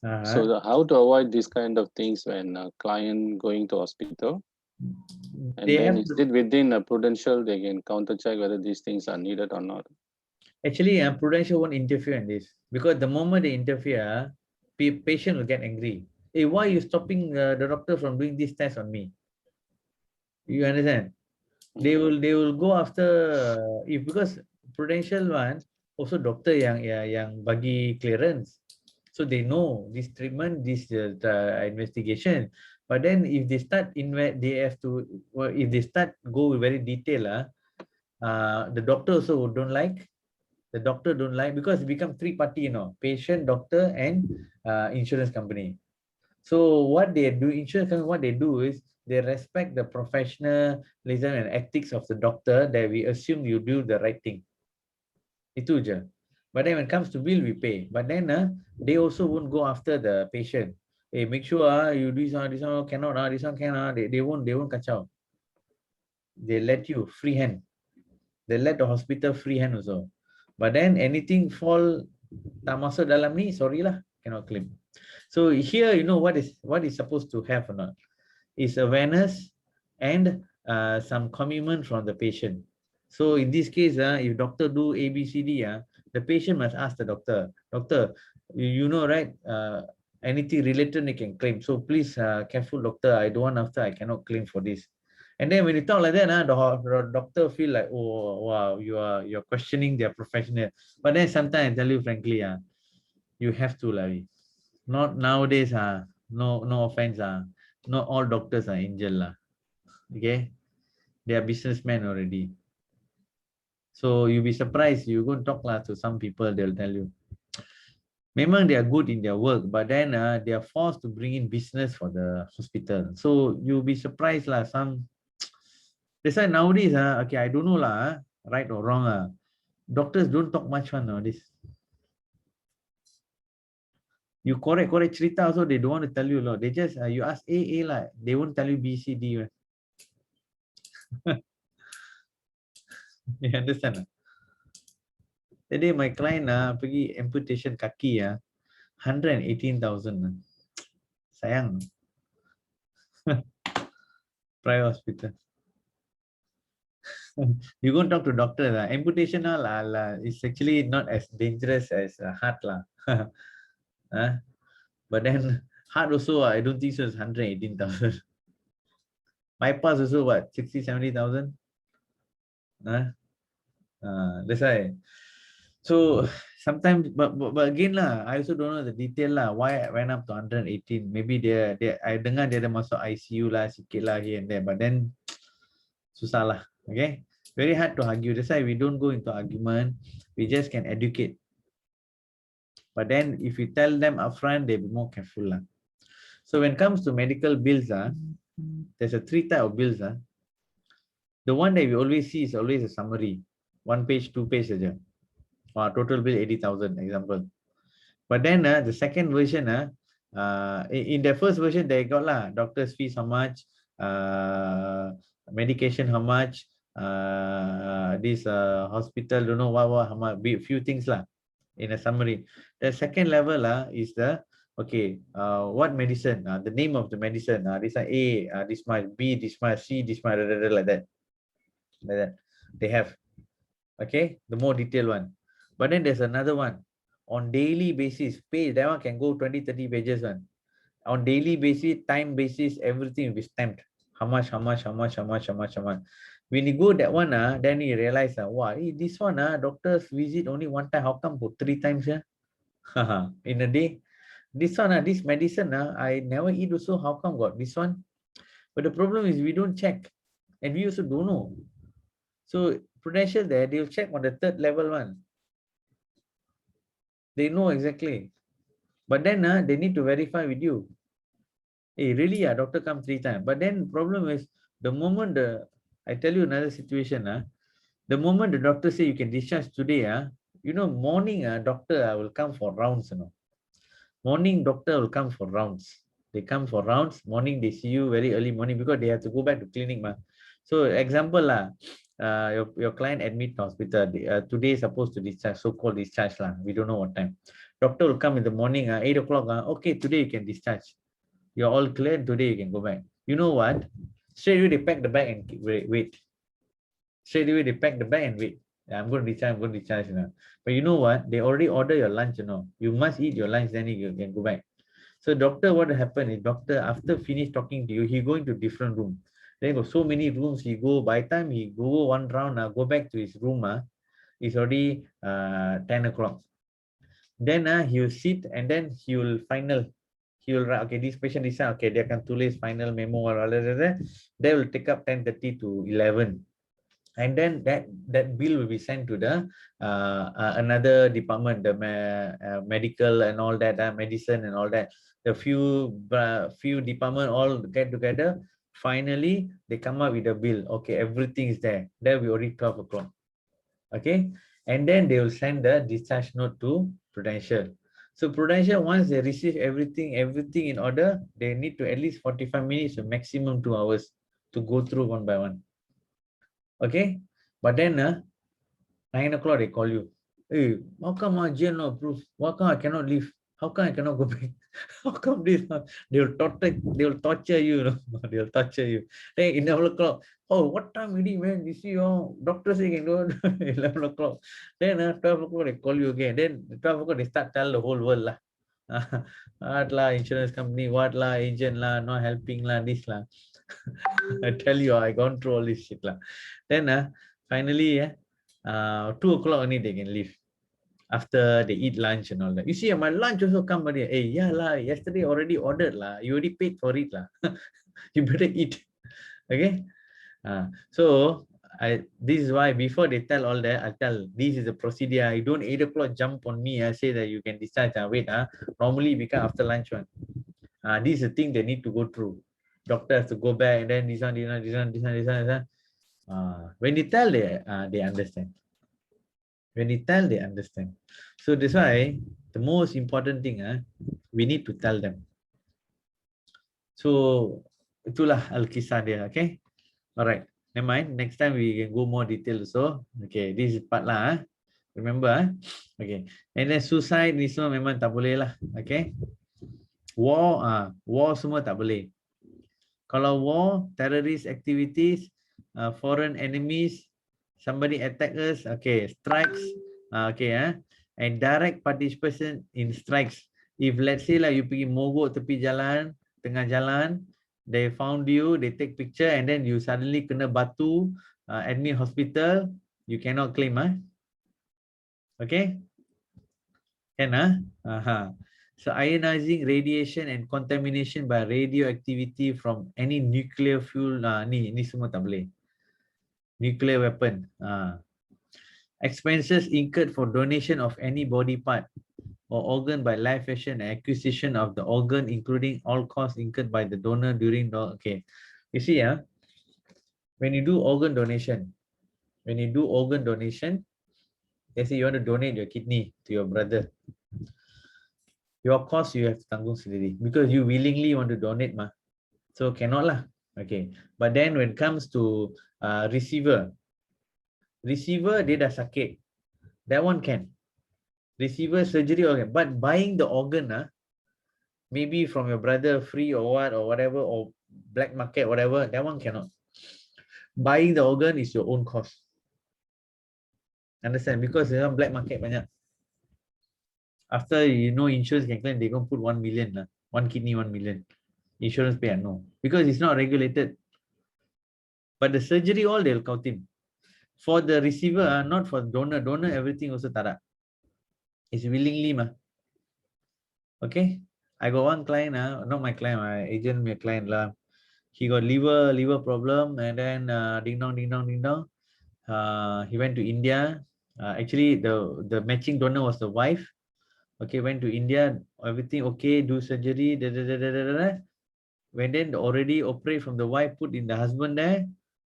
So how to avoid these kind of things when a client going to hospital? And then it's within a Prudential, they can counter check whether these things are needed or not. Actually, Prudential won't interfere in this, because the moment they interfere, patient will get angry. Hey, why are you stopping the doctor from doing this test on me? You understand? They will go after because Prudential one also doctor yang bagi clearance, so they know this treatment, this investigation. But then if they start they have to, if they start go very detail, the doctor also don't like. The doctor don't like, because it become three party, patient, doctor, and insurance company. So what they do, insurance company, what they do is they respect the professionalism and ethics of the doctor, that we assume you do the right thing. Itu je. But then when it comes to bill, we pay. But then they also won't go after the patient. Hey, make sure you do this one cannot, this one cannot. They won't kacau. They let you free hand. They let the hospital free hand also. But then anything fall tak masuk dalam ni, sorry lah, cannot claim. So here, what is supposed to have or not is awareness and some commitment from the patient. So in this case, if doctor do ABCD, the patient must ask the doctor, you know, right? Anything related they can claim. So please, careful, doctor. I don't want after I cannot claim for this. And then when you talk like that, the doctor feel like, oh wow, you're questioning their professional. But then sometimes I tell you frankly, you have to like, not nowadays, no offense, not all doctors are angel, okay? They are businessmen already. So you'll be surprised, you go and talk to some people, they'll tell you, memang they are good in their work, but then they are forced to bring in business for the hospital. So you'll be surprised some. That's why nowadays, okay, I don't know right or wrong, doctors don't talk much nowadays. You correct cerita also, they don't want to tell you a lot. They just, you ask A, they won't tell you B, C, D. You understand? Today my client pergi amputation kaki 118,000. Sayang. Private hospital. You go and talk to doctor. Amputation is actually not as dangerous as heart but then heart also, I don't think so, it's 118,000. Bypass also what, 60,000-70,000? That's why. So sometimes, but again I also don't know the detail why I went up to 118. Maybe I dengar dia ada masuk ICU sikit here and there, but then susah okay? Very hard to argue. That's why we don't go into argument. We just can educate. But then if you tell them upfront, they'll be more careful. So when it comes to medical bills, there's a 3 type of bills. The one that we always see is always a summary. 1 page, 2 page. Total bill 80,000, example. But then the second version, in the first version, they got doctor's fees how much, medication how much, this hospital don't know what how much, few things in a summary. The second level is the Okay, what medicine? The name of the medicine. This one A, this one B, this one C, this one like that. Like that. They have. Okay, the more detailed one. But then there's another one. On daily basis, page, that one can go 20, 30 pages one. On daily basis, time basis, everything will be stamped. How much, how much, how much, how much, how much, how much. When you go that one, then you realize, wow, this one, doctors visit only one time. How come for 3 times? In a day? This one, this medicine, I never eat also. How come got this one? But the problem is we don't check. And we also don't know. So Prudential there, they'll check on the third level one. They know exactly. But then they need to verify with you. Hey, really, doctor come 3 times. But then problem is the moment I tell you another situation, the moment the doctor say you can discharge today, morning doctor will come for rounds, Morning doctor will come for rounds. They come for rounds. Morning they see you very early morning because they have to go back to clinic, So example your client admit hospital. Today is supposed to discharge, so-called discharge We don't know what time. Doctor will come in the morning, 8 o'clock. Okay, today you can discharge. You're all clear. Today you can go back. You know what? Straight away they pack the bag and wait. Straight away they pack the bag and wait. I'm going to discharge. I'm going to discharge. But you know what? They already order your lunch. You must eat your lunch. Then you can go back. So doctor, what happened is doctor after finish talking to you, he go into different room. Then got so many rooms. He go by time he go one round. Go back to his room. It's already 10 o'clock. Then he will sit and then he will final. He will write, okay, this patient is okay, they can tulis final memo or they will take up 10:30 to 11. And then that bill will be sent to the another department, the medical and all that, medicine and all that. The few department all get together. Finally, they come up with a bill. Okay, everything is there. There we already 12 o'clock. Okay, and then they will send the discharge note to Prudential. So Prudential, once they receive everything in order, they need to at least 45 minutes to maximum 2 hours to go through one by one. Okay, but then 9 o'clock they call you. Hey, how come my jail not approved? How come I cannot leave? How come I cannot go back? How come this? They will torture you. They will torture you. Then 11 o'clock. Oh, what time already, man? You see, doctor say can go 11 o'clock. Then 12 o'clock they call you again. Then 12 o'clock they start tell the whole world lah. What lah, insurance company, what lah, agent lah, not helping lah, this lah. I tell you, I gone through all this shit lah. Then finally 2 o'clock only they can leave. After they eat lunch and all that. You see, my lunch also come already. Hey, yeah lah, yesterday already ordered lah. You already paid for it lah. You better eat. Okay. So this is why before they tell all that, I tell this is the procedure. You don't 8 o'clock jump on me. I say that you can discharge. Wait, normally we come after lunch one. This is the thing they need to go through. Doctor has to go back and then this one. When you tell they understand. When you tell, they understand. So that's why the most important thing, we need to tell them. So itulah al-kisah dia, okay? Alright, never mind. Next time we can go more detail also. Okay, this is part lah. Remember, okay. And then suicide ni semua memang tak boleh lah, okay? War semua tak boleh. Kalau war, terrorist activities, foreign enemies, somebody attack us, okay, strikes, and direct participation in strikes. If let's say you pergi mogok tepi jalan, tengah jalan, they found you, they take picture, and then you suddenly kena batu, admit hospital, you cannot claim, okay? Can, So ionizing radiation and contamination by radioactivity from any nuclear fuel, ni semua tak boleh. Nuclear weapon. Expenses incurred for donation of any body part or organ by live fashion and acquisition of the organ, including all costs incurred by the donor during the, okay. You see, when you do organ donation, let's say you want to donate your kidney to your brother, your cost you have to tanggung sendiri because you willingly want to donate, so cannot lah. Okay, but then when it comes to receiver dia dah sakit, that one can. Receiver surgery organ, but buying the organ, maybe from your brother free or what or whatever, or black market, whatever, that one cannot. Buying the organ is your own cost. Understand? Because there's black market banyak. After insurance can claim, they gonna put 1 million, one kidney 1 million. Insurance pay no, because it's not regulated. But the surgery all they'll count in. For the receiver, not for donor. Donor everything also tada. It's willingly Okay. I got one client, not my client, my agent, my client lah. He got liver problem, and then ding dong. He went to India. Actually, the matching donor was the wife. Okay, went to India, everything okay, do surgery. When then already operate from the wife, put in the husband there.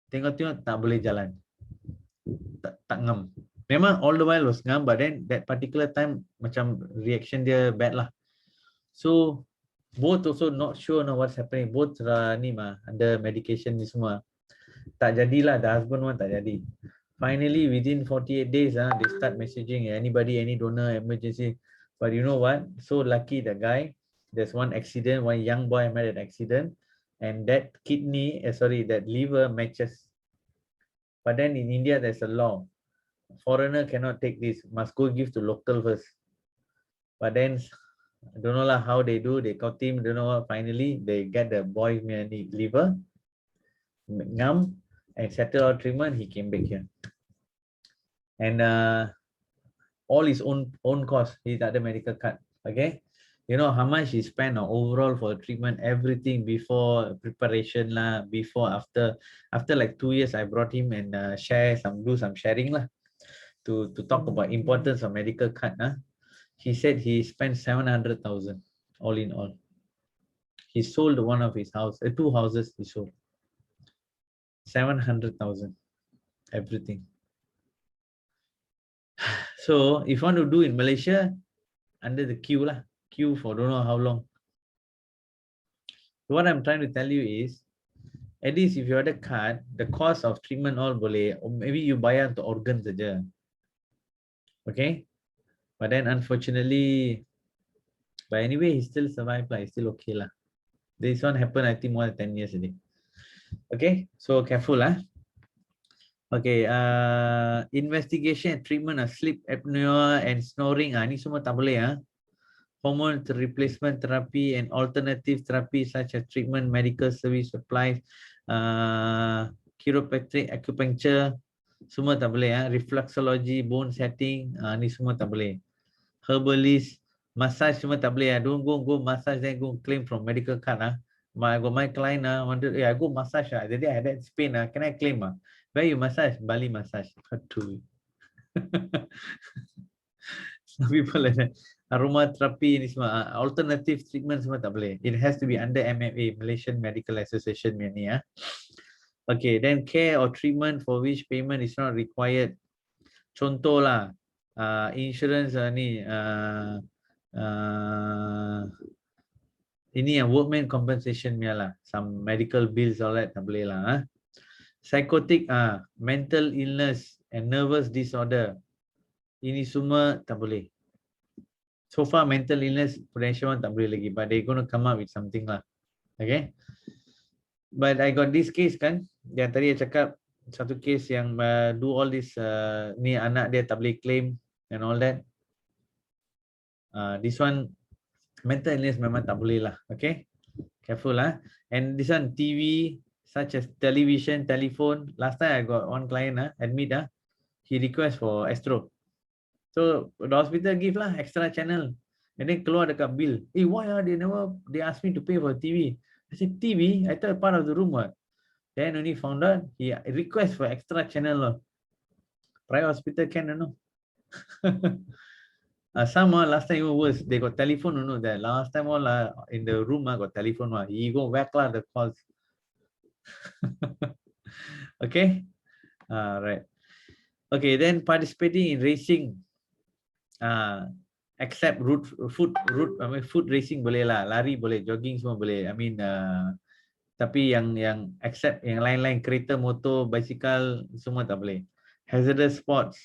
Tengok tak boleh jalan. Tak ngam. Memang all the while was ngam, but then that particular time macam reaction dia bad lah. So both also not sure what's happening. Both under medication ni semua. Tak jadilah, the husband one tak jadi. Finally, within 48 days, they start messaging anybody, any donor, emergency. But you know what? So lucky the guy. There's one accident, one young boy made an accident, and that kidney, that liver matches. But then in India, there's a law. Foreigner cannot take this, must go give to local first. But then, I don't know lah how they do, they caught him, don't know what, finally, they get the boy's liver, ngam, and settle our treatment, he came back here. And all his own cost, his other medical card, okay? You know how much he spent on overall for treatment, everything before preparation lah, before, after like 2 years, I brought him and do some sharing lah, to talk about importance of medical card. He said he spent 700,000 all in all. He sold one of his house, 2 houses he sold. 700,000, everything. So if you want to do in Malaysia, under the queue for don't know how long. So what I'm trying to tell you is, at least if you had a card, the cost of treatment all boleh, or maybe you buy out the organs saja. Okay? But then unfortunately, but anyway, he still survived, he's still okay lah. This one happened, I think, more than 10 years already. Okay, so careful Okay, investigation and treatment of sleep apnea and snoring. Ni semua tak boleh. Hormone replacement therapy and alternative therapy such as treatment, medical service supplies, chiropractic, acupuncture, semua tak boleh. Reflexology, bone setting, ni semua tak boleh. Herbalist, massage semua tak boleh. Don't go massage, then go claim from medical card. My client wanted, I go massage. The day I had that pain. Can I claim? Where you massage? Bali massage. Some people like that. Aromatherapy ni semua, alternative treatment semua tak boleh. It has to be under MMA, Malaysian Medical Association ni. Okay, then care or treatment for which payment is not required. Contoh lah, insurance ni, ini workman compensation lah, some medical bills all that tak boleh lah. Psychotic, mental illness and nervous disorder, ini semua tak boleh. So far mental illness, prudential tak boleh lagi, but they're going to come up with something lah. Okay. But I got this case kan, yang tadi saya cakap, satu case yang do all this, ni anak dia tak boleh claim and all that. This one, mental illness memang tak boleh lah. Okay. Careful lah. And this one, TV, such as television, telephone. Last time I got one client, admit, he request for Astro. So the hospital give lah extra channel, and then keluar dekat bill. Why they asked me to pay for TV? I said TV, I thought part of the room what. Then only found out he request for extra channel. Private hospital can some last time even worse, they got telephone that last time all in the room got telephone he go whack lah the calls. Okay, right. Okay, then participating in racing. Except foot racing boleh lah, lari boleh, jogging semua boleh. I mean, tapi yang except yang lain-lain, kereta, motor, bicycle semua tak boleh. Hazardous sports,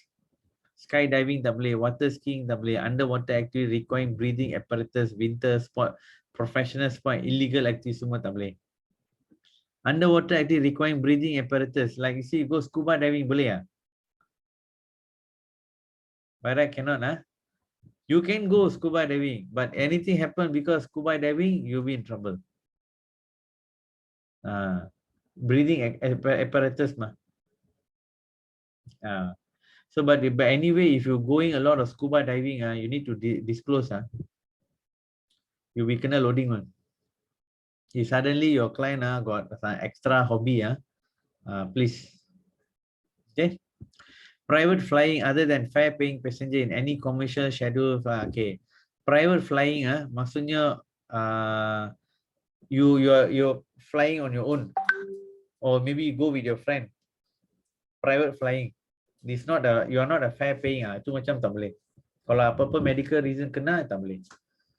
skydiving tak boleh, water skiing tak boleh, underwater activity requiring breathing apparatus, winter sport, professional sport, illegal activity semua tak boleh. Underwater activity requiring breathing apparatus, like you see, go scuba diving boleh ah? By right cannot ah? You can go scuba diving, but anything happen because scuba diving, you'll be in trouble. Breathing apparatus mah. So, but anyway, if you're going a lot of scuba diving, you need to disclose. You'll be kena loading one. If suddenly your client got some extra hobby, please. Okay. Private flying other than fare paying passenger in any commercial schedule. Okay. Private flying, maksudnya you're flying on your own, or maybe you go with your friend. Private flying. It's not you are not a fare paying. Itu macam tak boleh. Kalau apa-apa medical reason kena, tak boleh.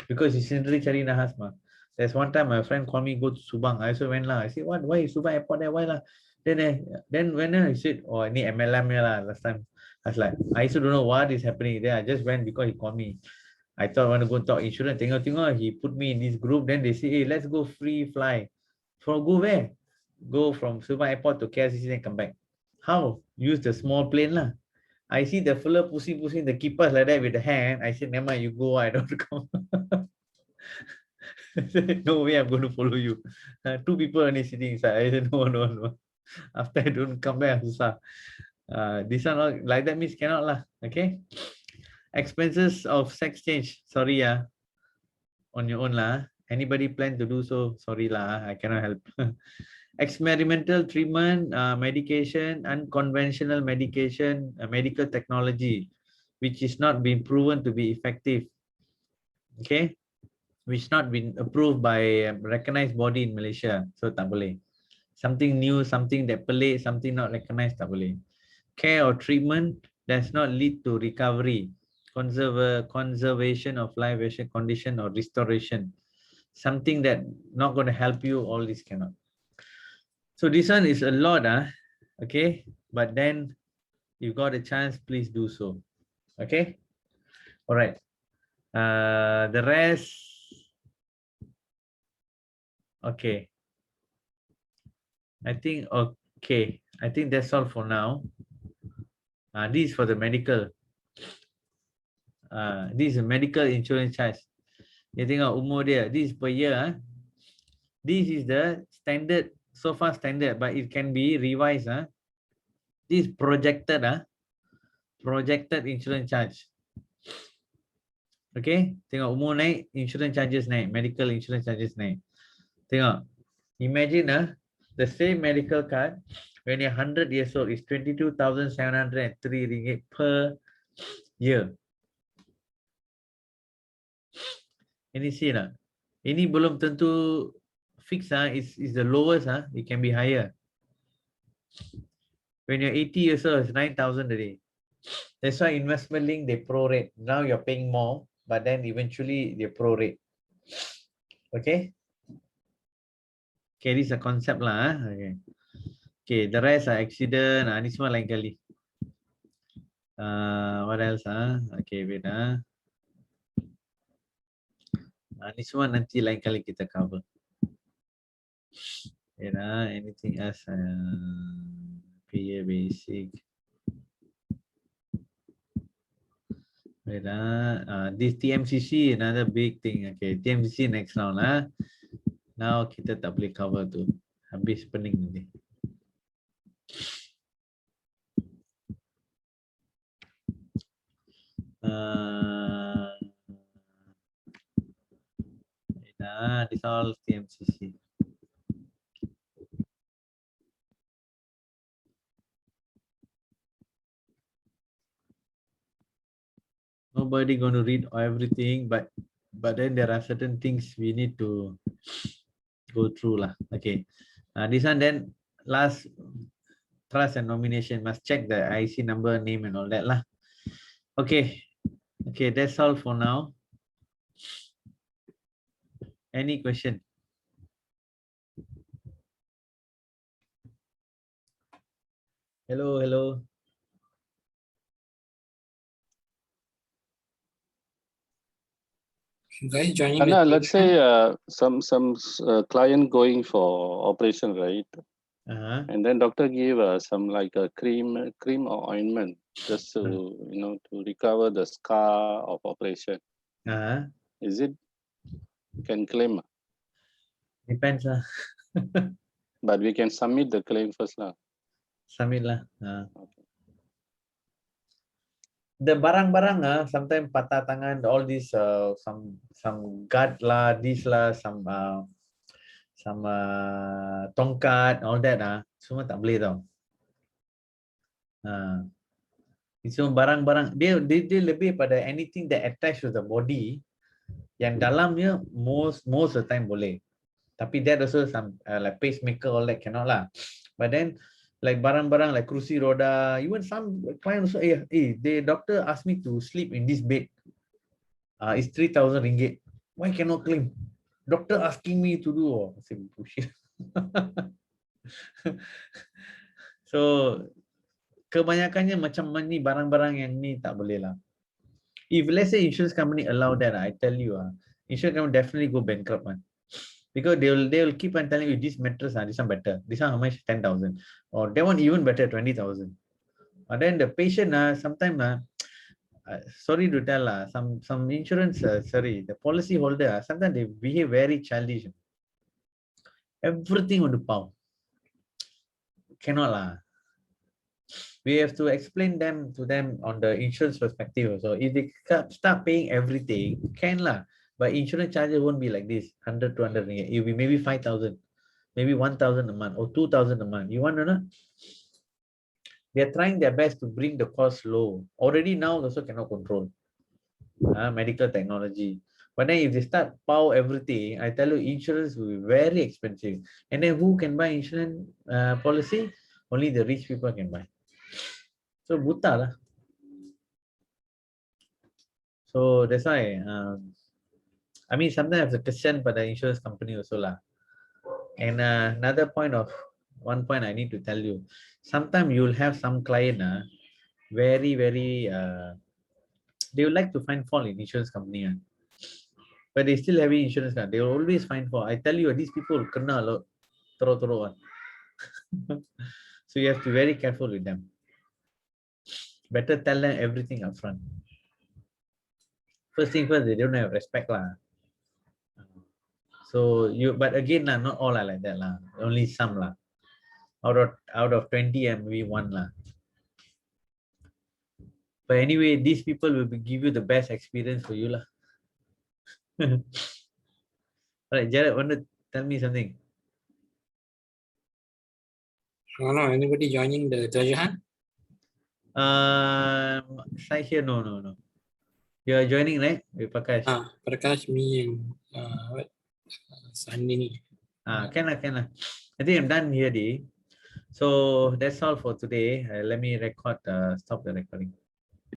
Because it's sendiri cari nahas mah. There's one time my friend called me go to Subang. I also went lah. I said, what? Why Subang airport there? Why lah? Then when I said, oh, ni MLM lah last time. I was like, I also don't know what is happening. Then I just went because he called me. I thought I want to go talk insurance. Tengok. He put me in this group. Then they say, hey, let's go free fly. Go where? Go from Subang airport to KLCC and come back. How? Use the small plane lah. I see the fella pushing the keepers like that with the hand. I said, never mind, you go, I don't come. I said, no way I'm going to follow you. Two people only sitting inside. I said, no. After I don't come back, susah. This one like that means cannot lah. Okay. Expenses of sex change. Sorry, on your own lah. Anybody plan to do so? Sorry lah, I cannot help. Experimental treatment, medication, unconventional medication, medical technology, which is not been proven to be effective. Okay, which not been approved by a recognized body in Malaysia. So tak boleh. Something new, something that pelik, something not recognized, tak boleh. Care or treatment does not lead to recovery, conservation of life, condition, or restoration. Something that not going to help you, all this cannot. So this one is a lot, okay? But then you got a chance, please do so. Okay? All right. The rest, okay. I think, okay. I think that's all for now. This is for the medical. This is a medical insurance charge. You tengok umur dia, this is per year. This is the standard, so far standard, but it can be revised. This is projected, projected insurance charge. Okay, tengok umur naik, insurance charges naik, medical insurance charges naik. Tengok, imagine the same medical card when you're 100 years old is 22,703 ringgit per year. Ini see lah. Ini belum tentu fix, is the lowest, it can be higher. When you're 80 years old, it's 9,000 a day. That's why investment link, they prorate. Now you're paying more, but then eventually they prorate. Okay? Okay, this is a concept lah. Okay. Okay, the rest are accident. Ni semua lain kali. What else? Okay, wait. Ni semua nanti lain kali kita cover. Wait, anything else? PA basic. Wait, this TMCC, another big thing. Okay, TMCC next round lah. Now kita tak boleh cover tu. Habis pening nanti. This all TMCC. Nobody going to read everything, but then there are certain things we need to go through lah. Okay, this one then last trust and nomination, must check the IC number, name and all that lah. Okay, that's all for now. Any question? Hello. Guys joining Anna, with let's say some client going for operation, right? And then doctor gave some like a cream or ointment just to to recover the scar of operation. Is it can claim? Depends lah. But we can submit the claim first lah. Submit lah. Okay. The barang-barang sometimes patah tangan, all these some guard lah, this lah, some tongkat, all that semua tak boleh tau. So barang-barang dia lebih pada anything that attach to the body, yang dalamnya most of the time boleh. Tapi that also some like pacemaker, all that cannot lah. But then like barang-barang like kerusi roda, even some client also, the doctor asked me to sleep in this bed. It's 3,000 ringgit. Why cannot claim? Doctor asking me to do. I say, bullshit. So kebanyakannya macam ni barang-barang yang ni tak boleh lah. If let's say insurance company allow that, I tell you, insurance company definitely go bankrupt one. Because they will keep on telling you this mattress, this one better. This one how much? 10,000. Or that one even better, 20,000. And then the patient sometimes sorry to tell some insurance the policy holder sometimes they behave very childish. Everything on the power. Cannot lah. We have to explain to them on the insurance perspective. So if they start paying everything, can lah. But insurance charges won't be like this, 100, 200 ringgit. It will be maybe 5,000, maybe 1,000 a month or 2,000 a month. You want to know? They are trying their best to bring the cost low. Already now also cannot control medical technology. But then if they start power everything, I tell you, insurance will be very expensive. And then who can buy insurance policy? Only the rich people can buy. So buta lah. So that's why I mean sometimes I have to question pada insurance company also lah. And one point I need to tell you, sometimes you'll have some client very they would like to find fault in insurance company but they still have insurance card. They will always find fault. I tell you, these people kena a lot, teruk. So you have to be very careful with them. Better tell them everything up front. First thing first, they don't have respect lah. So but again not all are like that lah. Only some lah. Out of 20, maybe one lah. But anyway, these people will give you the best experience for you lah. Alright, Jared, want to tell me something? No, anybody joining the treasure hunt? Side here, no. You are joining, right? With Prakash. Prakash, me and Sunny ni. Can lah. I think I'm done here, Dee. So that's all for today. Let me stop the recording.